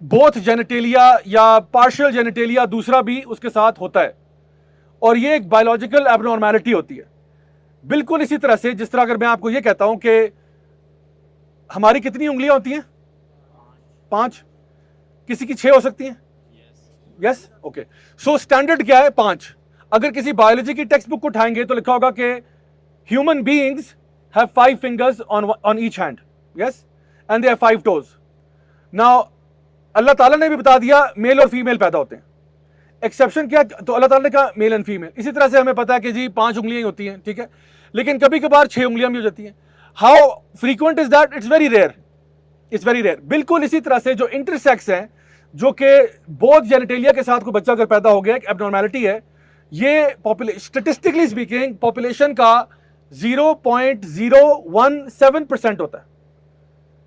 A: both genitalia या partial genitalia दूसरा भी उसके साथ होता है, और ये एक biological abnormality होती है. बिल्कुल इसी तरह से जिस तरह अगर मैं आपको ये कहता हूं कि हमारी कितनी उंगलियां होती हैं? 5. किसी की 6 हो सकती हैं? Yes, okay. सो स्टैंडर्ड क्या है? 5. अगर किसी बायोलॉजी की टेक्स्ट बुक को उठाएंगे तो लिखा होगा कि human beings have 5 fingers on each hand, yes, and they have 5 toes. Now Allah ताला ने भी बता दिया मेल और फीमेल पैदा होते हैं. एक्सेप्शन क्या? तो अल्लाह ताला ने कहा मेल एंड फीमेल. इसी तरह से हमें पता है कि जी 5 उंगलियां ही होती हैं, ठीक है, लेकिन कभी कभार 6 उंगलियां भी हो जाती हैं. How frequent is that? It's very rare. It's very rare. बिल्कुल इसी तरह से जो इंटरसेक्स हैं, जो कि बोथ जेनिटेलिया के साथ कोई बच्चा अगर पैदा हो गया, एक एब्नॉर्मैलिटी है, ये स्टेटिस्टिकली स्पीकिंग पॉपुलेशन का 0.017% होता है.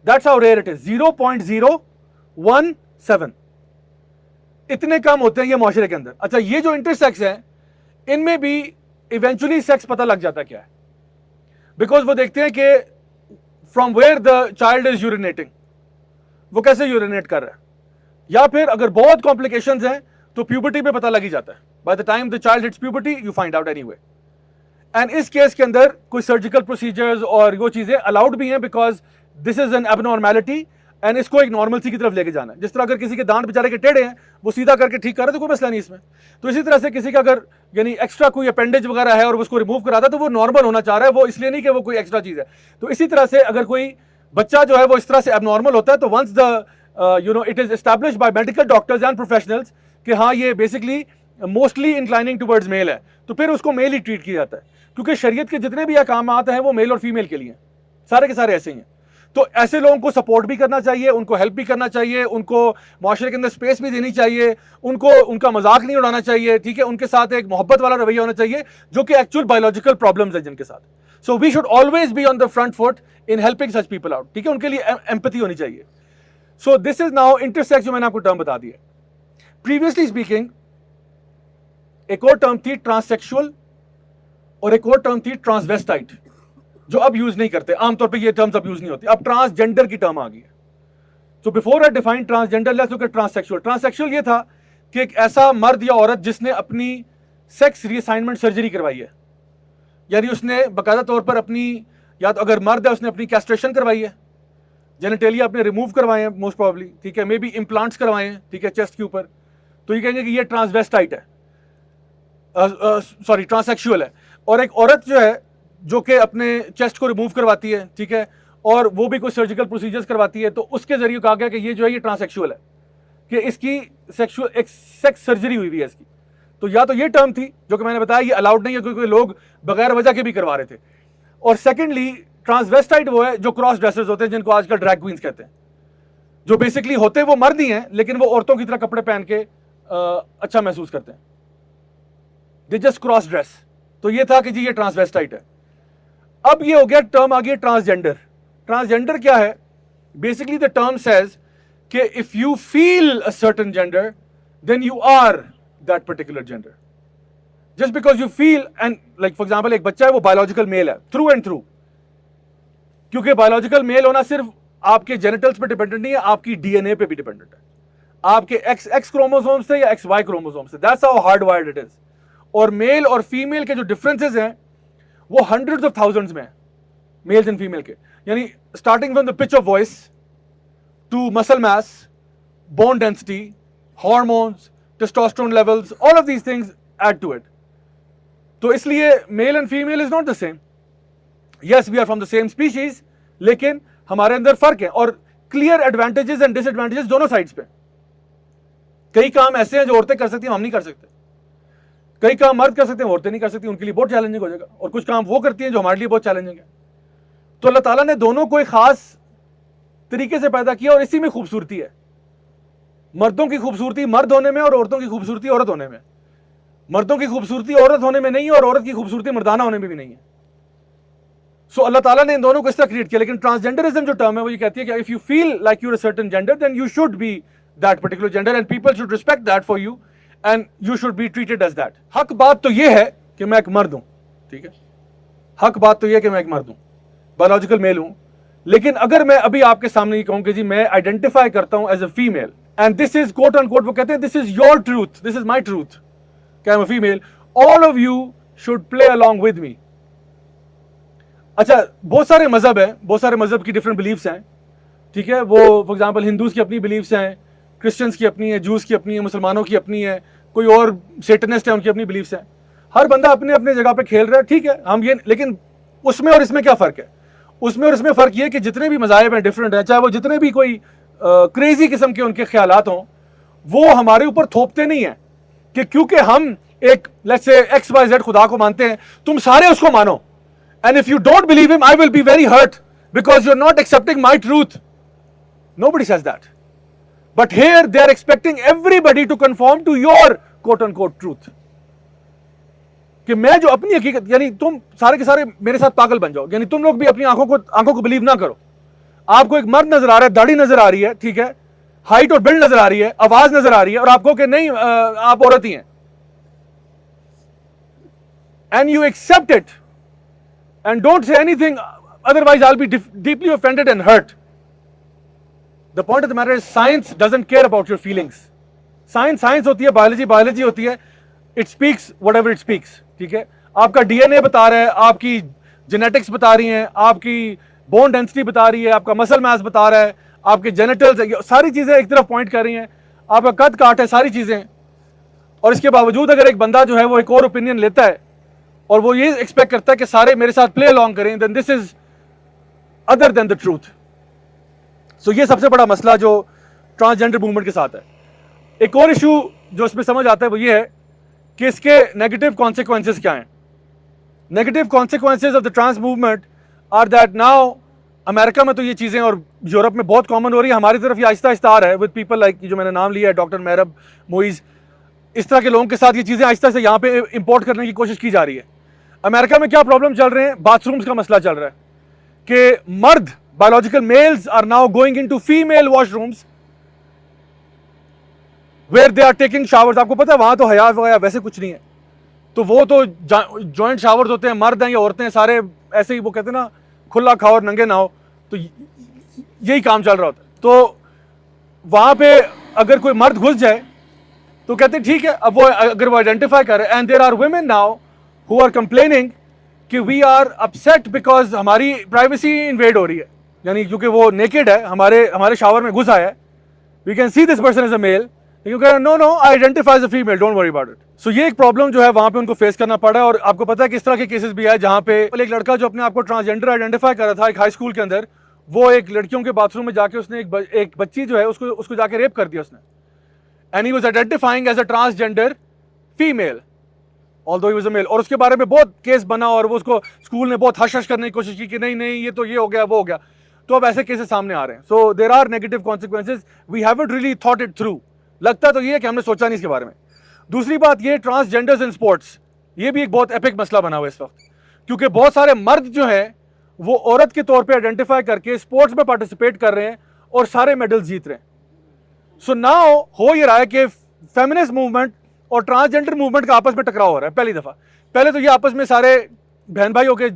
A: That's how rare it is. 0.017. इतने कम होते हैं ये माशरे के अंदर. अच्छा, ये जो इंटरसेक्स हैं, इनमें भी इवेंचुअली सेक्स पता लग जाता है क्या है, बिकॉज वो देखते हैं कि from where the child is urinating, वो कैसे यूरिनेट कर रहा है, या फिर अगर बहुत कॉम्प्लिकेशंस हैं तो प्यूबर्टी पे पता लग ही जाता है. By the time the child hits puberty you find out anyway. And इस केस के अंदर कोई सर्जिकल प्रोसीजर्स और वो चीजें अलाउड भी हैं, because this is an abnormality and इसको एक नॉर्मलसी की तरफ लेके जाना है. जिस तरह अगर किसी के दांत बेचारे के टेढ़े हैं, वो सीधा करके ठीक कर रहे हैं तो कोई मसला नहीं इसमें. तो इसी तरह से किसी का अगर यानी एक्स्ट्रा कोई अपेंडेज वगैरह है और उसको रिमूव कराता है तो वो नॉर्मल होना चाह रहा है, वो इसलिए नहीं कि वो कोई एक्स्ट्रा चीज है. तो इसी तरह से अगर कोई बच्चा जो है वो इस तरह से एबनॉर्मल होता है तो once the it is established by medical doctors and professionals कि हाँ ये basically mostly inclining towards male है, तो फिर उसको मेल ही ट्रीट किया जाता है, क्योंकि शरीयत के जितने भी अहकाम आते हैं वो मेल और फीमेल के लिए, सारे के सारे ऐसे ही हैं. तो ऐसे लोगों को सपोर्ट भी करना चाहिए, उनको हेल्प भी करना चाहिए, उनको माशरे के अंदर स्पेस भी देनी चाहिए, उनको उनका मजाक नहीं उड़ाना चाहिए, ठीक है, उनके साथ एक मोहब्बत वाला रवैया होना चाहिए जो कि एक्चुअल बायोलॉजिकल प्रॉब्लम्स है जिनके साथ. So we should always be on the front foot in helping such people out, ठीक है, उनके लिए एम्पैथी होनी चाहिए. So this is now intersex, जो मैंने आपको टर्म बता दिया. प्रीवियसली स्पीकिंग एक और टर्म थी ट्रांससेक्सुअल और एक और टर्म थी ट्रांसवेस्टाइट, जो अब यूज नहीं करते, आमतौर पे ये टर्म्स अब यूज नहीं होती. अब ट्रांसजेंडर की टर्म आ गई है. So before I define transgender, let's look eight transsexual. Transsexual ये था कि एक ऐसा मर्द या औरत जिसने अपनी सेक्स रीअसाइनमेंट सर्जरी करवाई है, यानी उसने बाकायदा तौर पर अपनी, या तो अगर मर्द है उसने अपनी कैस्ट्रेशन करवाई है, जेनिटेलिया अपने रिमूव करवाए हैं मोस्ट प्रॉब्ली, ठीक है, मे बी इम्प्लांट्स करवाए हैं, ठीक है, चेस्ट के ऊपर, तो ये कहेंगे कि ये ट्रांसवेस्टाइट है, सॉरी ट्रांससेक्सुअल है. और एक औरत जो है जो कि अपने चेस्ट को रिमूव करवाती है, ठीक है, और वो भी कोई सर्जिकल प्रोसीजर्स करवाती है, तो उसके जरिए कहा गया कि ये जो है ये ट्रांससेक्सुअल है, कि इसकी सेक्सुअल एक सेक्स सर्जरी हुई है इसकी. तो या तो ये टर्म थी जो कि मैंने बताया ये अलाउड नहीं है क्योंकि लोग बगैर वजह के भी करवा रहे थे. और सेकेंडली ट्रांसवेस्टाइट वो है जो क्रॉस ड्रेसर्स होते हैं, जिनको आजकल ड्रैग क्वींस कहते हैं, जो बेसिकली होते वो मर्द ही हैं लेकिन वो औरतों की तरह कपड़े पहन के अच्छा महसूस करते हैं, दे जस्ट क्रॉस ड्रेस. तो ये था कि जी ये ट्रांसवेस्टाइट है. अब ये हो गया, टर्म आ गया ट्रांसजेंडर. ट्रांसजेंडर क्या है? बेसिकली द टर्म सेज कि if you feel a certain gender then you are that particular gender. Just because you feel, and like for example एक बच्चा है वो बायोलॉजिकल मेल है थ्रू एंड थ्रू, क्योंकि biological male होना सिर्फ आपके जेनिटल्स पे डिपेंडेंट नहीं है, आपकी डीएनए पे भी डिपेंडेंट है, आपके एक्स क्रोमोसोम से या XY क्रोमोसोम से. That's how hard wired it is. और मेल और फीमेल के जो डिफरेंसेस हैं वो हंड्रेड्स ऑफ थाउजेंड्स में है, मेल्स एंड फीमेल के, यानी starting from the pitch of voice to muscle mass, bone density, hormones, testosterone levels, all of these things add to it. तो इसलिए male and female is not the same. Yes we are from the same species, लेकिन हमारे अंदर फर्क है और clear advantages and disadvantages दोनों sides पे. कई काम ऐसे हैं जो औरतें कर सकती हैं, हम नहीं कर सकते. कई काम मर्द कर सकते हैं, औरतें नहीं कर सकती, उनके लिए बहुत चैलेंजिंग हो जाएगा. और कुछ काम वो करती हैं जो हमारे लिए बहुत चैलेंजिंग है. तो अल्लाह ताला ने दोनों को एक खास तरीके से पैदा किया और इसी में खूबसूरती है. मर्दों की खूबसूरती मर्द होने में और औरतों की खूबसूरती औरत होने में. मर्दों की खूबसूरती औरत होने में नहीं है और औरत की खूबसूरती मर्दाना होने में भी नहीं है. सो अल्लाह ताला ने इन दोनों को इस तरह क्रिएट किया. लेकिन ट्रांसजेंडरिज्म जो टर्म है वो ये कहती है कि if you feel like you are a certain gender then you should be that particular gender and people should respect that for you and you should be treated as that. हक बात तो ये है कि मैं एक मर्द हूं, ठीक है. हक बात तो ये है कि मैं एक मर्द हूं, बायोलॉजिकल मेल हूं. लेकिन अगर मैं अभी आपके सामने ये कहूं कि जी मैं आइडेंटिफाई करता हूं as a female and this is quote on quote, वो कहते हैं this is your truth, this is my truth, कि I am a female, all of you should play along with me. अच्छा, बहुत सारे मजहब हैं, बहुत सारे मजहब की डिफरेंट बिलीफ्स हैं, ठीक है. वो फॉर एग्जांपल हिंदूज की अपनी बिलीफ्स हैं, क्रिश्चियंस की अपनी है, जूस की अपनी है, मुसलमानों की अपनी है, कोई और सेटनिस्ट है उनकी अपनी बिलीफ्स हैं. हर बंदा अपने अपने जगह पे खेल रहा है, ठीक है. हम ये, लेकिन उसमें और इसमें क्या फ़र्क है? उसमें और इसमें फ़र्क ये कि जितने भी मज़ाहिब हैं डिफरेंट हैं, चाहे वो जितने भी कोई क्रेजी किस्म के उनके ख्यालात हों, वो हमारे ऊपर थोपते नहीं हैं कि क्योंकि हम एक लेट्स से XYZ खुदा को मानते हैं, तुम सारे उसको मानो. And if you don't believe him I will be very hurt because you are not accepting my truth. Nobody says that. But here they are expecting everybody to conform to your quote on quote truth. कि मैं जो अपनी हकीकत, यानी तुम सारे के सारे मेरे साथ पागल बन जाओ, यानी तुम लोग भी अपनी आंखों को बिलीव ना करो. आपको एक मर्द नजर आ रहा है, दाढ़ी नजर आ रही है, ठीक है, हाइट और बिल्ड नजर आ रही है, आवाज नजर आ रही है, और आपको कि नहीं आप औरत ही हैं, and you accept it and don't say anything otherwise I will be deeply offended and hurt. The point of the matter is science doesn't care about your feelings. Science होती है, बायोलॉजी होती है. It speaks whatever it speaks, ठीक है. आपका DNA बता रहा है, आपकी जेनेटिक्स बता रही हैं, आपकी बोन डेंसिटी बता रही है, आपका मसल मास बता रहा है, आपके जेनिटल्स, सारी चीजें एक तरफ पॉइंट कर रही हैं, आपका कद काट है, सारी चीजें. और इसके बावजूद अगर एक बंदा जो है वो एक और ओपिनियन लेता है और वो ये एक्सपेक्ट करता है कि सारे मेरे साथ प्ले अलॉन्ग करें, then this is other than the truth. So ये सबसे बड़ा मसला जो ट्रांसजेंडर मूवमेंट के साथ है. एक और इशू जो इसमें समझ आता है वो ये है कि इसके नेगेटिव कॉन्सिक्वेंसेस क्या हैं. Negative consequences of the trans movement are that now America में तो ये चीज़ें और यूरोप में बहुत कॉमन हो रही है, हमारी तरफ ये आहिस्ता आहिस्ता आ रहा है विद पीपल लाइक जो मैंने नाम लिया है, डॉक्टर मेहरब मोइज, इस तरह के लोगों के साथ ये चीज़ें आहिस्ता से यहाँ पे इंपोर्ट करने की कोशिश की जा रही है. अमेरिका में क्या प्रॉब्लम चल रहे हैं? बाथरूम्स का मसला चल रहा है कि मर्द biological males are now going into female washrooms where they are taking showers. आपको पता है वहां तो हया वगैरह वैसे कुछ नहीं है, तो वो तो जॉइंट शावर्स होते हैं, मर्द हैं या औरतें सारे ऐसे ही, वो कहते हैं ना खुला खाओ और नंगे ना हो, तो यही काम चल रहा होता है. तो वहां पे अगर कोई मर्द घुस जाए तो कहते हैं ठीक है, अब वो अगर वो आइडेंटिफाई करे, and there are women now who are complaining कि वी आर अपसेट बिकॉज हमारी प्राइवेसी इन्वेड हो रही है, यानी क्योंकि वो नेकेड है, हमारे शावर में घुस आया है, we can see this person is a male, लेकिन कह रहे no no I identify as a female, don't worry about it. So ये एक प्रॉब्लम जो है वहां पे उनको फेस करना पड़ा है. और आपको पता है कि इस तरह के केसेस भी है जहां पे एक लड़का जो अपने आप को ट्रांसजेंडर आइडेंटिफाई कर रहा था एक हाई स्कूल के अंदर, वो एक लड़कियों के बाथरूम में जाके उसने एक बच्ची जो है उसको जाके रेप कर दिया उसने, and he was identifying as a transgender female although he was a male. और उसके बारे में बहुत केस बना और वो उसको स्कूल ने बहुत हश हश करने की कोशिश की कि नहीं नहीं ये तो ये हो गया वो हो गया. तो अब ऐसे केसेस सामने आ रहे हैं. So there are negative consequences, we haven't really thought it through. लगता तो ये है कि हमने सोचा नहीं इसके बारे में. दूसरी बात ये ट्रांसजेंडर्स इन स्पोर्ट्स, ये भी एक बहुत एपिक मसला बना हुआ है इस वक्त, क्योंकि बहुत सारे मर्द जो हैं वो औरत के तौर पे आइडेंटिफाई करके स्पोर्ट्स में पार्टिसिपेट कर रहे हैं और सारे मेडल्स जीत रहे हैं. सो नाउ हो ये रहा है कि फेमिनिस्ट मूवमेंट और ट्रांसजेंडर मूवमेंट का आपस में टकराव हो रहा है. पहली दफा, पहले तो ये आपस में सारे बहन भाई होके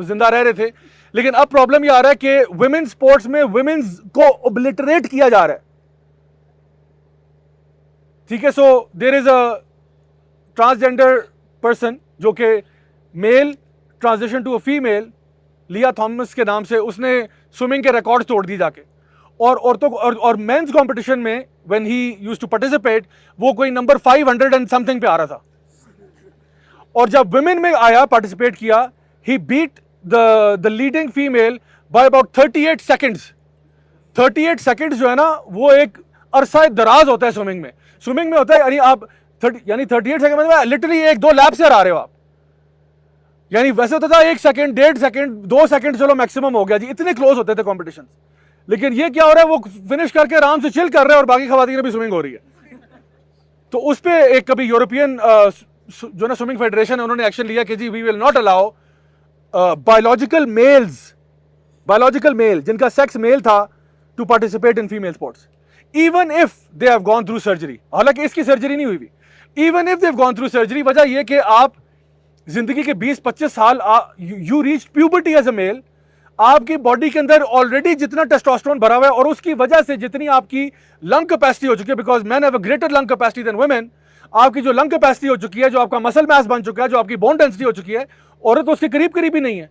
A: जिंदा रह रहे थे, लेकिन अब प्रॉब्लम ये आ रहा है कि वुमेन्स स्पोर्ट्स में वुमेन्स को ओब्लिटरेट किया जा रहा है, ठीक है. So there is a transgender person जो कि male transition to a female, Lia Thomas के नाम से, उसने स्विमिंग के रिकॉर्ड तोड़ दिए जाके, और औरतों को और मेंस कंपटीशन में when he used to participate वो कोई नंबर 500 एंड समथिंग पे आ रहा था. और जब वुमेन में आया, पार्टिसिपेट किया, he beat the leading female by about 38 seconds. 38 seconds जो है ना, वो एक अरसा दराज होता है स्विमिंग में। स्विमिंग में होता है यानी आप 38 सेकंड में लिटरली 1-2 लैप से आ रहे हो आप। यानी वैसे होता था 1 सेकंड, 1.5 सेकंड, 2 सेकंड चलो मैक्सिमम हो गया जी, इतने क्लोज होते थे कॉम्पिटिशन। लेकिन ये क्या हो रहा है, वो फिनिश करके आराम से चिल कर रहे हैं और बाकी खवातीन भी स्विमिंग हो रही है। तो उस पर एक कभी यूरोपियन जो ना स्विमिंग फेडरेशन है, उन्होंने एक्शन लिया कि जी we will not allow biological male जिनका सेक्स मेल था to participate in female sports, even if they have gone through surgery. हालांकि इसकी सर्जरी नहीं हुई भी, even if they have gone through surgery. वजह यह कि आप जिंदगी के 20-25 साल, you reach puberty as a male, आपकी बॉडी के अंदर ऑलरेडी जितना टेस्टोस्टेरोन भरा हुआ है और उसकी वजह से जितनी आपकी लंग कैपेसिटी हो चुकी है, because man have a greater lung capacity than women, आपकी जो लंग कैपेसिटी हो चुकी है, जो आपका मसल मास बन चुका है, जो आपकी बोन डेंसिटी हो चुकी है, औरत तो उसके करीब करीब ही नहीं है।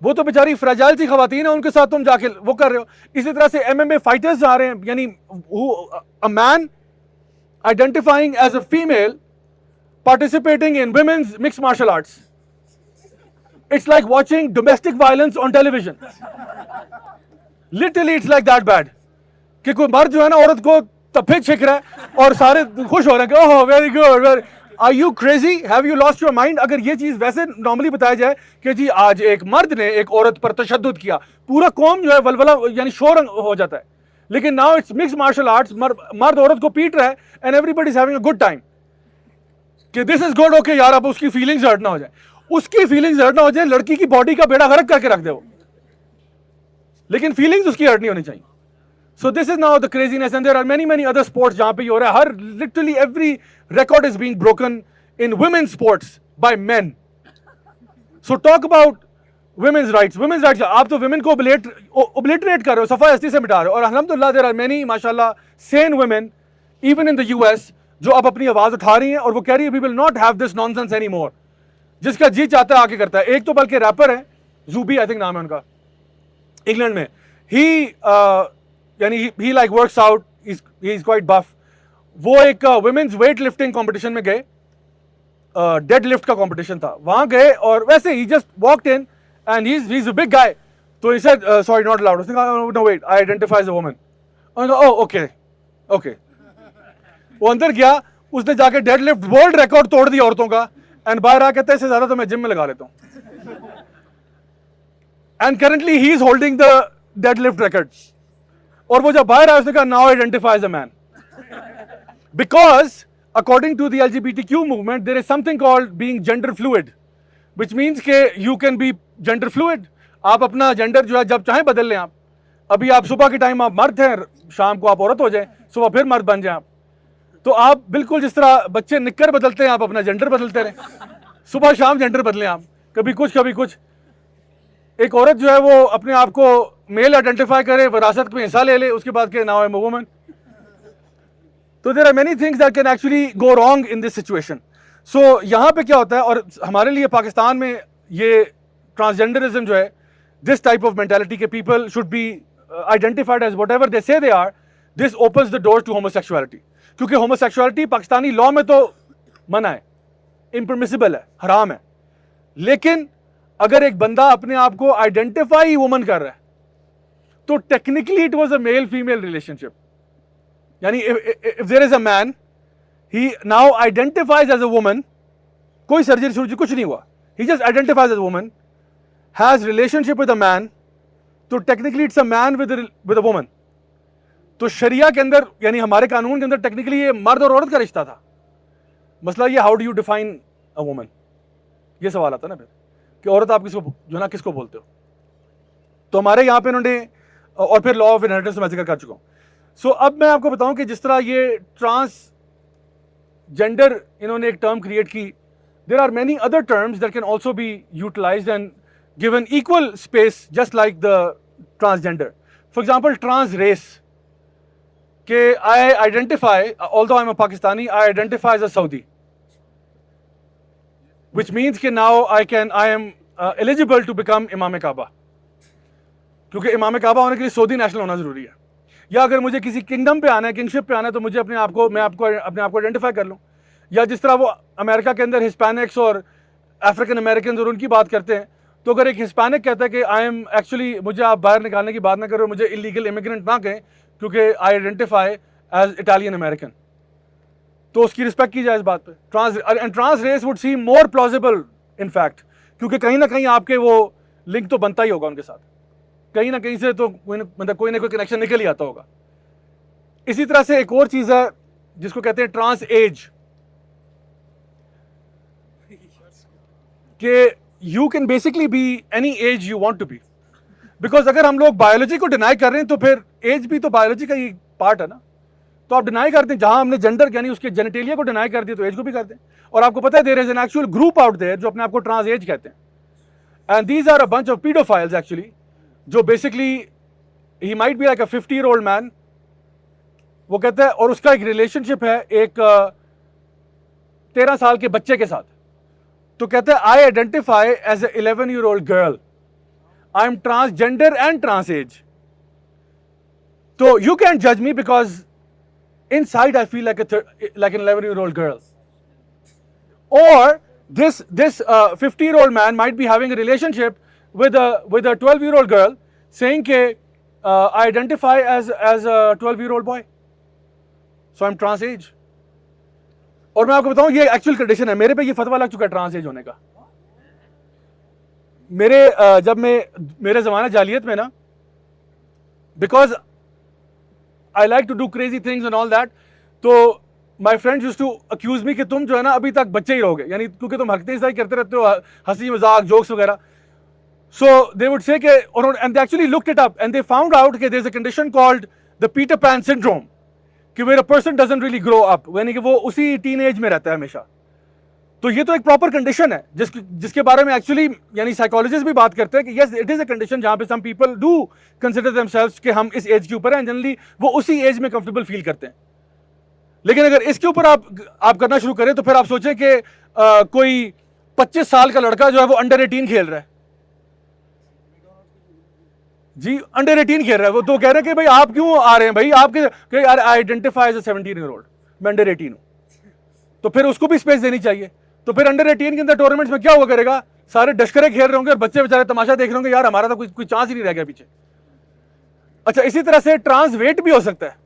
A: वो तो बेचारी फ्रेजाइल सी खवातीन है, उनके साथ तुम जाके वो कर रहे हो। इसी तरह से MMA फाइटर्स आ रहे हैं, यानी a man identifying as a female participating in women's mixed martial arts. It's like watching domestic violence on television. Literally it's like that bad. कि कोई मर्द जो है ना औरत को तफे छिक रहा है और सारे खुश हो रहे हैं कि oh very good, are you crazy, have you lost your mind. अगर ये चीज वैसे नॉर्मली बताया जाए कि जी आज एक मर्द ने एक औरत पर तशद्दुद किया, पूरा कौम जो है वलवला यानी शोर हो जाता है। लेकिन now it's mixed martial arts, मर्द औरत को पीट रहा है and everybody is having a good time कि दिस इज गुड। ओके यार, अब उसकी फीलिंग्स हर्ट ना हो जाए, उसकी फीलिंग्स हर्ट ना हो जाए, लड़की की बॉडी का बेड़ा गर्क करके रख दे वो, लेकिन फीलिंग्स उसकी हर्ट नहीं होनी चाहिए। So this is now the craziness and there are many other sports जहां पे ये हो रहा है। हर literally every record is being broken in women's sports by men. So talk about women's rights. आप तो वुमेन को ओब्लिटरेट कर रहे हो, सफाई हस्ती से मिटा रहे हो। और अल्हम्दुलिल्लाह देयर आर मेनी माशाल्लाह Sen women even in the US जो अब अपनी आवाज उठा रही हैं और वो कह रही है we will not have this nonsense any more. जिसका जी चाहता है आके करता है। एक तो बल्कि रैपर है, जूबी आई थिंक नाम है उनका, इंग्लैंड में। ही यानी he like works out, he is quite buff. वो एक वुमेन्स वेट लिफ्टिंग कॉम्पिटिशन में गए, डेड लिफ्ट का कॉम्पिटिशन था, वहां गए और वैसे ही just walked in and he is a big guy. तो he said sorry not allowed. उसने कहा no wait, I identify as a woman. Oh okay. वो अंदर गया, उसने जाके डेड लिफ्ट वर्ल्ड रिकॉर्ड तोड़ दिया औरतों का एंड बाहर आ कहता है इससे ज्यादा तो मैं जिम में लगा लेता हूं। And currently he is holding the deadlift record. और वो जब बाहर आया उसने कहा now identify as a man, because according to the LGBTQ movement there is something called being gender fluid, which means के you can be gender fluid. आप अपना जेंडर जो है जब चाहें बदल लें। आप अभी आप सुबह के टाइम आप मर्द हैं, शाम को आप औरत हो जाए, सुबह फिर मर्द बन जाए आप। तो आप बिल्कुल जिस तरह बच्चे निक्कर बदलते हैं, आप अपना जेंडर बदलते रहें, सुबह शाम जेंडर बदलें आप, कभी कुछ कभी कुछ। एक औरत जो है वो अपने आप को मेल आइडेंटिफाई करे, विरासत में हिस्सा ले ले, उसके बाद के now I am a woman. तो there are many things that can actually go wrong in this situation. So यहाँ पे क्या होता है, और हमारे लिए पाकिस्तान में ये ट्रांसजेंडरिज्म जो है, दिस टाइप ऑफ मेंटालिटी के people should be identified as whatever they say they are, this opens the door to homosexuality. क्योंकि होमोसेक्सुअलिटी पाकिस्तानी लॉ में तो मना है, इम्परमिसिबल है, हराम है। लेकिन अगर एक बंदा अपने आप को आइडेंटिफाई वुमन कर रहा है तो technically it was a male female relationship. यानी if there is a man, he now identifies as a woman, कोई सर्जरी कुछ नहीं हुआ, he just identifies as a woman, has relationship with a man, तो technically it's a man with a woman. तो शरिया के अंदर यानी हमारे कानून के अंदर टेक्निकली ये मर्द और औरत का रिश्ता था। मसला ये how do you define a woman, ये सवाल आता है ना फिर कि औरत आप किसको जो ना किसको बोलते हो। तो हमारे यहाँ पे उन्होंने, और फिर लॉ ऑफ इनहेरिटेंस मैं जिक्र कर चुका हूँ। सो अब मैं आपको बताऊं कि जिस तरह ये ट्रांसजेंडर इन्होंने एक टर्म क्रिएट की, there are many other terms that can also be utilized and given equal space just like the transgender. For example trans race के I identify, although I'm a Pakistani, I identify as a Saudi, which means कि now I am eligible to become Imam Kaaba, क्योंकि इमाम काबा होने के लिए Saudi national होना जरूरी है। या अगर मुझे किसी किंगडम पे आना है, किंगशिप पे आना है, तो मुझे मैं अपने आप को आइडेंटिफाई कर लूँ। या जिस तरह वो अमेरिका के अंदर हिस्पैनिक्स और अफ्रीकन अमेरिकन और उनकी बात करते हैं, तो अगर एक हिस्पैनिक कहता है कि आई एम एक्चुअली, मुझे आप बाहर निकालने की बात ना करो, मुझे इलीगल इमिग्रेंट ना कहें क्योंकि I identify as Italian American, तो उसकी रिस्पेक्ट की जाए इस बात पे। Trans race would seem more plausible in fact, क्योंकि कहीं ना कहीं आपके वो लिंक तो बनता ही होगा उनके साथ, कहीं ना कहीं से तो मतलब कोई ना कोई कनेक्शन निकल ही आता होगा। इसी तरह से एक और चीज़ है जिसको कहते हैं ट्रांस एज, कि you can basically be any age you want to be, because अगर हम लोग बायोलॉजी को डिनाई कर रहे हैं तो फिर एज भी तो बायोलॉजी का ही पार्ट है ना, तो आप डिनाई करते हैं, जहां हमने जेंडर यानी उसके जेनेटेलिया को डिनाई कर दिया तो एज को भी करते हैं। और आपको पता है there is an actual group out there जो अपने आप को ट्रांस एज कहते हैं, and these are a bunch of pedophiles actually, जो basically he might be like a 50-year-old man, वो कहता है, और उसका एक रिलेशनशिप है एक 13 साल के बच्चे के साथ, तो कहते हैं I identify as a 11-year-old girl, I am transgender and trans age, तो यू कैन जज me because inside I feel like an 11-year-old girl. Or this 50-year-old man might be having a relationship with a 12-year-old girl, saying ke I identify as a 12-year-old boy, so I'm trans age. और मैं आपको बताऊं ये actual condition है, मेरे पे ये फतवा लग चुका है ट्रांस एज होने का। जब मेरे जमाना जालियत में ना, because I like to do crazy things and all that, तो my friends used to accuse me कि तुम जो है ना अभी तक बच्चे ही रहोगे, यानी क्योंकि तुम हरकतें ही करते रहते हो, हंसी मजाक जोक्स वगैरह। So they would say कि, and they actually looked it up and they found out कि there's a condition called the Peter Pan syndrome, कि where a person doesn't really grow up, यानी कि वो उसी टीनेज में रहता है हमेशा। तो ये तो एक प्रॉपर कंडीशन है जिसके बारे में एक्चुअली यानी साइकोलॉजिस्ट भी बात करते हैं कि yes it is a condition जहां पे some people do consider themselves कि हम इस एज के ऊपर हैं, जनरली वो उसी एज में कंफर्टेबल फील करते हैं। लेकिन अगर इसके ऊपर आप करना शुरू करें तो फिर आप सोचें कि कोई 25 साल का लड़का जो है वो अंडर 18 खेल रहा है, जी अंडर 18 खेल रहा है वो, तो कह रहे हैं कि भाई आप क्यों आ रहे हैं भाई, आपके आइडेंटिफाई एज अ 17-year-old, मैं अंडर 18 हूं, तो फिर उसको भी स्पेस देनी चाहिए। तो फिर अंडर 18 के अंदर टूर्नामेंट्स में क्या हुआ करेगा, सारे डशकरे खेल रहे होंगे और बच्चे बेचारे तमाशा देख रहे होंगे, यार हमारा तो कोई चांस ही नहीं रह गया पीछे। अच्छा, इसी तरह से ट्रांस वेट भी हो सकता है,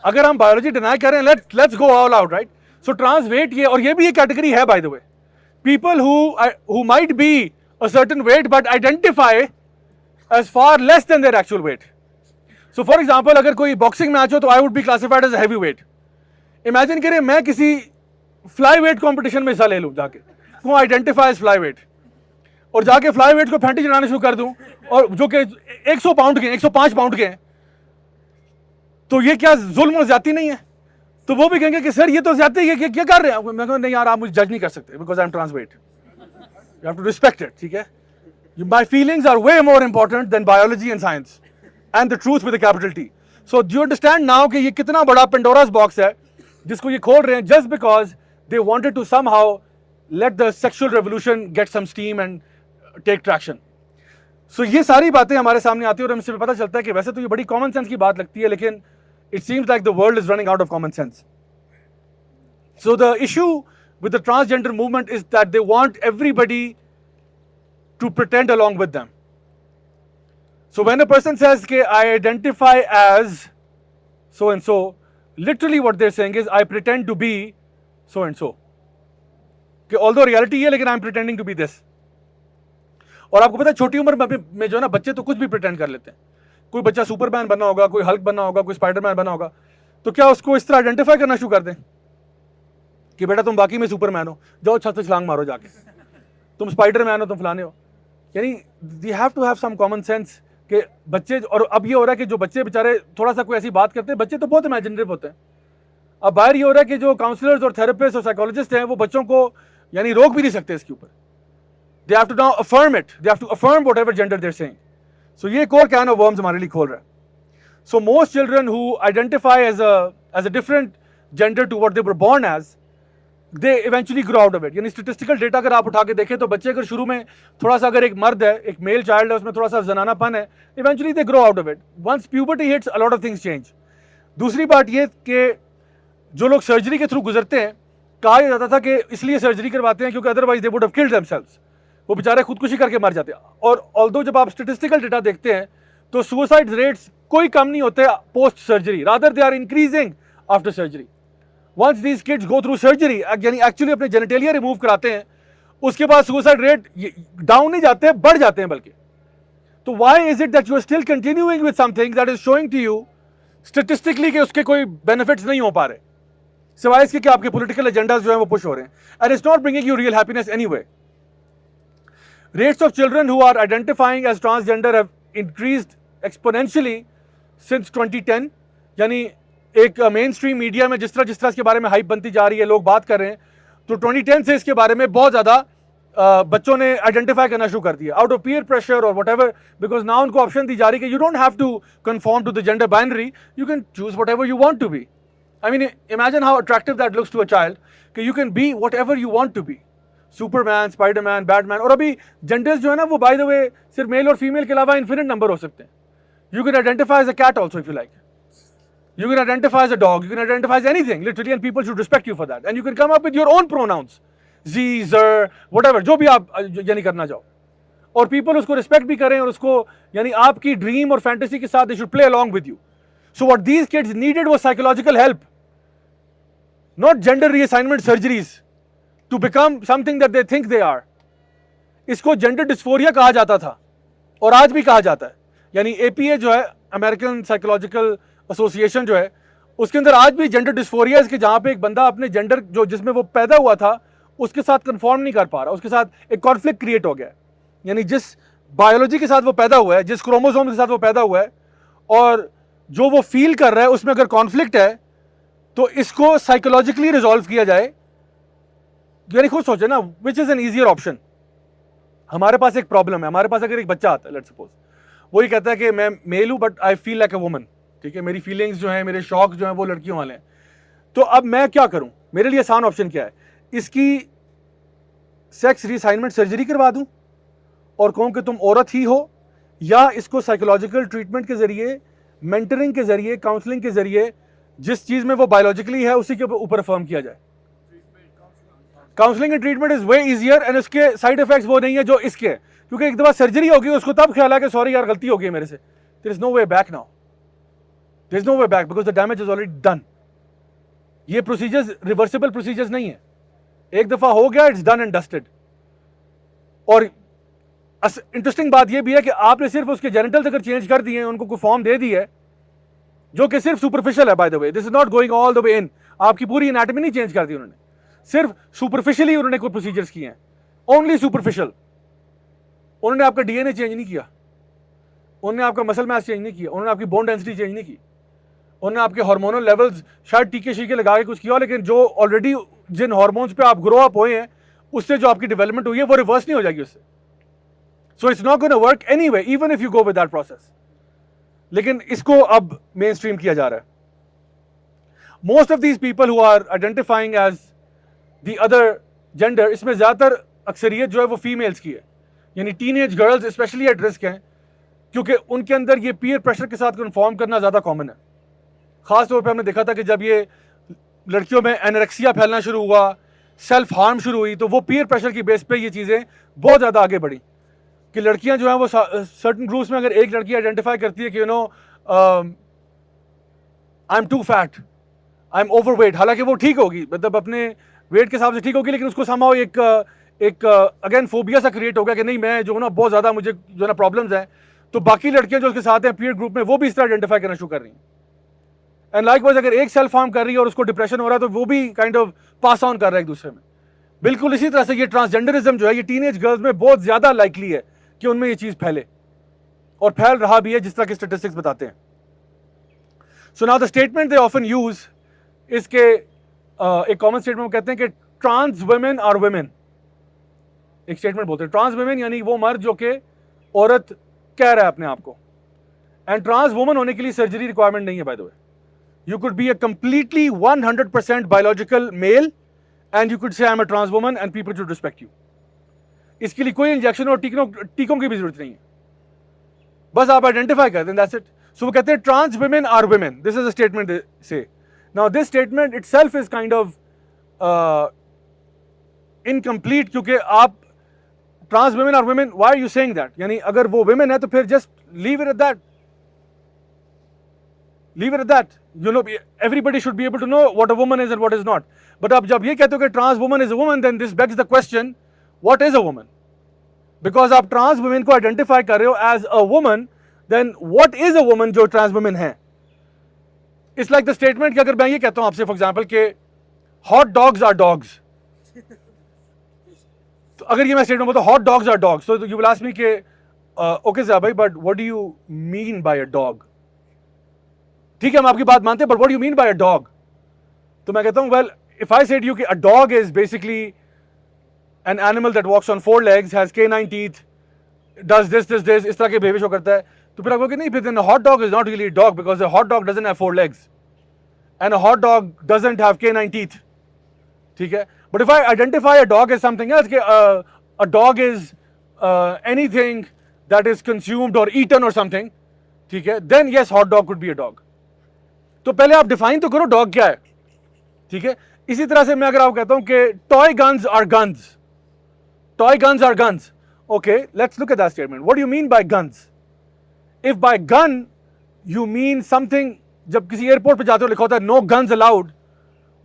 A: अगर हम बायोलॉजी डिनाई करें, let's go all out, right. So trans weight ये, और ये भी एक कैटेगरी है by the way, people who might be a certain weight but identify as far less than their actual weight. So for example अगर कोई boxing match हो तो I would be classified as heavy weight. Imagine करें मैं किसी fly wait competition में हिस्सा ले लूं, जाके वो आइडेंटिफाई फ्लाई वेट, और जाके फ्लाई वेट को फैंटी चढ़ाने शुरू कर दूं, और जो कि 100 पाउंड के 105 पाउंड के हैं, तो ये क्या जुल्म और ज्यादती नहीं है? तो वो भी कहेंगे कि सर ये तो ज्यादती है, क्या कर रहे हैं? मैं कहूँ नहीं यार आप मुझे जज नहीं कर सकते because I am trans weight, you have to respect it, ठीक है। My feelings are way more important than biology and science and the truth with a capital T. So do you understand now कि ये कितना बड़ा Pandora's box है जिसको ये खोल रहे हैं, just because they wanted to somehow let the sexual revolution get some steam and take traction. So ये सारी बातें हमारे सामने आती है और हमसे पता चलता है कि वैसे तो ये बड़ी कॉमन सेंस की बात लगती है, लेकिन it seems like the world is running out of common sense. So the issue with the transgender movement is that they want everybody to pretend along with them. So when a person says कि I identify as so and so, literally what they're saying is I pretend to be so and so, कि although reality ये, लेकिन I'm pretending to be this. और आपको पता है छोटी उम्र में जो है ना बच्चे तो कुछ भी pretend कर लेते हैं। कोई बच्चा सुपरमैन बनना होगा, कोई हल्क बनना होगा, कोई स्पाइडरमैन बनना होगा, तो क्या उसको इस तरह आइडेंटिफाई करना शुरू कर दें कि बेटा तुम बाकी में सुपरमैन हो, जाओ छत से छलांग मारो जाके, तुम स्पाइडरमैन हो, तुम फलाने हो। यानी you have to have some common sense कि बच्चे, और अब ये हो रहा है कि जो बच्चे बेचारे थोड़ा सा कोई ऐसी बात करते हैं, बच्चे तो बहुत इमेजिनेटिव होते हैं। अब बाहर ये हो रहा है कि जो काउंसलर्स और थेरेपिस्ट और साइकोलॉजिस्ट हैं वो बच्चों को यानी रोक भी नहीं सकते इसके ऊपर। They have to now affirm it, they have to affirm whatever gender they are saying. So ये एक और कैन ऑफ वर्म्स हमारे लिए खोल रहा है। So most children who identify as a different gender to what they were born as, they eventually grow out of it. यानी statistical data अगर आप उठा के देखें तो बच्चे अगर शुरू में थोड़ा सा, अगर एक मर्द है, एक मेल चाइल्ड है, उसमें थोड़ा सा जनानापन है, eventually they grow out of it. Once puberty hits, a lot of things change. दूसरी बात ये कि जो लोग सर्जरी के थ्रू गुजरते हैं, कहा यह जाता था कि इसलिए सर्जरी करवाते हैं क्योंकि otherwise they would have killed themselves, वो बेचारे खुदकुशी करके मर जाते हैं। और ऑल्दो जब आप स्टेटिस्टिकल डेटा देखते हैं तो सुसाइड रेट्स कोई कम नहीं होते post surgery, rather they are increasing after surgery. Once these kids go through surgery, यानी एक्चुअली अपने जेनिटेलिया रिमूव कराते हैं, उसके बाद सुसाइड रेट डाउन नहीं जाते, बढ़ जाते हैं बल्कि। तो why is it that you are still continuing with something that is showing to you statistically कि उसके कोई बेनिफिट्स नहीं हो पा रहे, सिवाय इसके कि आपके पॉलिटिकल एजेंडास जो है वो पुश हो रहे हैं, and it's not bringing you real happiness anyway. Rates of children who are identifying as transgender have increased exponentially since 2010, यानी एक मेन स्ट्रीम मीडिया में जिस तरह इसके बारे में हाइप बनती जा रही है, लोग बात कर रहे हैं, तो 2010 से इसके बारे में बहुत ज़्यादा बच्चों ने आइडेंटिफाई करना शुरू कर दिया आउट ऑफ पीयर प्रेशर और व्हाटएवर, बिकॉज नाउ उनको ऑप्शन दी जा रही है कि you don't have to conform to the gender binary, you can choose whatever you want to be. I mean imagine how attractive that looks to a child कि you can be whatever you want to be, Superman, Spiderman, Batman. और अभी genders जो है ना वो bye the वे सिर्फ mail और female के अलावा इन्फिनिट नंबर हो सकते हैं। You can identify as a cat also if you like, you can identify as a dog, you can identify as anything literally, and people should respect you for that, and you can come up with your own pronouns, z, zer, whatever, जो भी आप यानी करना चाहो, और people उसको respect भी करें और उसको यानी आपकी dream और fantasy के साथ they should play along with you. So what these kids needed was psychological help, not gender reassignment surgeries to become something that they think they are. इसको gender dysphoria कहा जाता था और आज भी कहा जाता है, यानी APA जो है American Psychological एसोसिएशन जो है, उसके अंदर आज भी जेंडर डिस्फोरिया है, जहां पे एक बंदा अपने जेंडर जो जिसमें वो पैदा हुआ था उसके साथ कंफॉर्म नहीं कर पा रहा, उसके साथ एक कॉन्फ्लिक्ट क्रिएट हो गया है, यानी जिस बायोलॉजी के साथ वो पैदा हुआ है, जिस क्रोमोसोम के साथ वो पैदा हुआ है और जो वो फील कर रहा है उसमें अगर कॉन्फ्लिक्ट है तो इसको साइकोलॉजिकली रिजॉल्व किया जाए। यानी खुद सोचे ना, which is an easier option. हमारे पास एक प्रॉब्लम है, हमारे पास अगर एक बच्चा आता है, लेट्स सपोज वो ये कहता है कि मैं मेल हूं but I feel like a woman, ठीक है, मेरी फीलिंग्स जो हैं, मेरे शौक जो हैं वो लड़कियों वाले हैं, तो अब मैं क्या करूं? मेरे लिए आसान ऑप्शन क्या है? इसकी सेक्स रीअसाइनमेंट सर्जरी करवा दूं और कहूं कि तुम औरत ही हो, या इसको साइकोलॉजिकल ट्रीटमेंट के जरिए, मेंटरिंग के जरिए, काउंसलिंग के जरिए, जिस चीज में वो बायोलॉजिकली है उसी के ऊपर फर्म किया जाए। Counselling and treatment is way easier and उसके साइड इफेक्ट्स वो नहीं है जो इसके हैं, क्योंकि एक दफा सर्जरी होगी उसको तब ख्याल है कि सॉरी यार गलती हो गई मेरे से, there is no way back now, there is no way back because the damage is already done. ये प्रोसीजर्स रिवर्सिबल प्रोसीजर्स नहीं है, एक दफा हो गया, इट्स डन एंड डस्टेड। और इंटरेस्टिंग बात यह भी है कि आपने सिर्फ उसके जेनिटल्स अगर चेंज कर दिए, उनको कोई फॉर्म दे दी है जो कि सिर्फ सुपरफिशियल है, by the way this is not going all the way in, आपकी पूरी एनाटॉमी नहीं चेंज कर दी उन्होंने, सिर्फ सुपरफिशियली उन्होंने कोई प्रोसीजर्स किए हैं, ओनली सुपरफिशियल। उन्होंने आपका डीएनए चेंज नहीं किया, उन्होंने आपका मसल मास चेंज नहीं किया, उन्होंने आपकी बोन डेंसिटी चेंज नहीं की, उन्होंने आपके हार्मोनल लेवल्स शायद टीके शीके लगा के कुछ किया, लेकिन जो ऑलरेडी जिन हार्मोन्स पे आप ग्रो अप हुए हैं उससे जो आपकी डेवलपमेंट हुई है वो रिवर्स नहीं हो जाएगी उससे। So it's not gonna work anyway even if you go with that process. लेकिन इसको अब मेन स्ट्रीम किया जा रहा है। Most of these people who are identifying as the other gender, इसमें ज्यादातर अक्सरियत जो है वो फीमेल्स की है, यानी teenage girls specially at risk हैं, क्योंकि उनके अंदर ये पीयर प्रेशर के साथ कन्फॉर्म करना ज़्यादा कॉमन है। ख़ास तौर पे हमने देखा था कि जब ये लड़कियों में एनोरेक्सिया फैलना शुरू हुआ, सेल्फ हार्म शुरू हुई, तो वो पीयर प्रेशर की बेस पे ये चीज़ें बहुत ज़्यादा आगे बढ़ी कि लड़कियां जो हैं वो सर्टन ग्रुप्स में अगर एक लड़की आइडेंटिफाई करती है कि I am too fat, I am overweight, हालांकि वो ठीक होगी, मतलब अपने वेट के हिसाब से ठीक होगी, लेकिन उसको समाओ एक अगेन फोबिया सा क्रिएट हो गया कि नहीं मैं जो ना बहुत ज़्यादा मुझे जो ना प्रॉब्लम्स हैं, तो बाकी लड़कियां जो उसके साथ हैं पीयर ग्रुप में वो भी इस तरह आइडेंटिफाई करना शुरू कर रही हैं। एंड लाइकवाइज अगर एक सेल्फ हार्म कर रही है और उसको डिप्रेशन हो रहा है तो वो भी काइंड ऑफ पास ऑन कर रहा है एक दूसरे में। बिल्कुल इसी तरह से ये ट्रांसजेंडरिज्म जो है ये टीनेज गर्ल्स में बहुत ज़्यादा लाइकली है कि उनमें ये चीज़ फैले, और फैल रहा भी है जिस तरह के स्टेटिस्टिक्स बताते हैं। सो now the statement they often use, इसके एक कॉमन स्टेटमेंट कहते हैं कि ट्रांस वुमेन आर वुमेन। एक स्टेटमेंट बोलते हैं ट्रांस वुमेन यानी वो मर्द जो कि औरत कह रहा है अपने आप को, एंड ट्रांस वुमन होने के लिए सर्जरी रिक्वायरमेंट नहीं है by the way. You could be a completely 100% biological male and you could say I am a trans woman and people should respect you. इसके लिए कोई इंजेक्शन और टीकों की भी जरूरत नहीं है, बस आप आइडेंटिफाई कर दें, दैट्स इट। सो वो कहते हैं trans women are women, this is a statement say, Now this statement itself is kind of incomplete, क्योंकि आप trans women are women. Why are you saying that? यानी अगर वो women है तो फिर just leave it at that. Leave it at that. You know, everybody should be able to know what a woman is and what is not. But अब जब ये कहते हो कि trans woman is a woman, then this begs the question, what is a woman? Because आप trans women को identify कर रहे हो as a woman, then what is a woman जो trans women है? It's like the statement कि अगर मैं ये कहता हूँ आपसे for example कि hot dogs are dogs. तो अगर ये मैं statement बोलता हूँ hot dogs are dogs, so you will ask me कि okay Zia bhai, but what do you mean by a dog? ठीक है हम आपकी बात मानते हैं, but what do you mean by a dog? तो मैं कहता हूँ well, if I say to you कि a dog is basically an animal that walks on 4 legs, has canine teeth, does this, इस तरह के behavior show करता है, तो फिर आप कहोगे नहीं, फिर then a hot dog is not really a dog because a hot dog doesn't have 4 legs and a hot dog doesn't have canine teeth. ठीक है? But if I identify a dog as something else, a dog is anything that is consumed or eaten or something, ठीक है? Then yes, hot dog could be a dog. तो पहले आप define तो करो dog क्या है, ठीक है? इसी तरह से मैं अगर आपको कहता हूं कि toy guns are guns, toy guns are guns, okay, let's look at that statement. What do you mean by guns? If by gun you mean something, जब किसी एयरपोर्ट पे जाते हो लिखा होता है no guns allowed,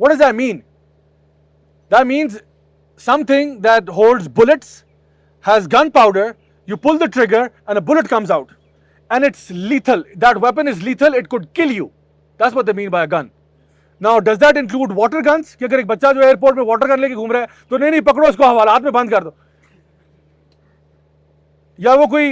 A: what does that mean? That means something that holds bullets, has gun powder, you pull the trigger and a bullet comes out and it's lethal. That weapon is lethal, it could kill you. That's what they mean by a gun. Now does that include water guns? कि अगर एक बच्चा जो airport में water gun लेके घूम रहा है तो नहीं पकड़ो उसको, हवालात में बंद कर दो, या वो कोई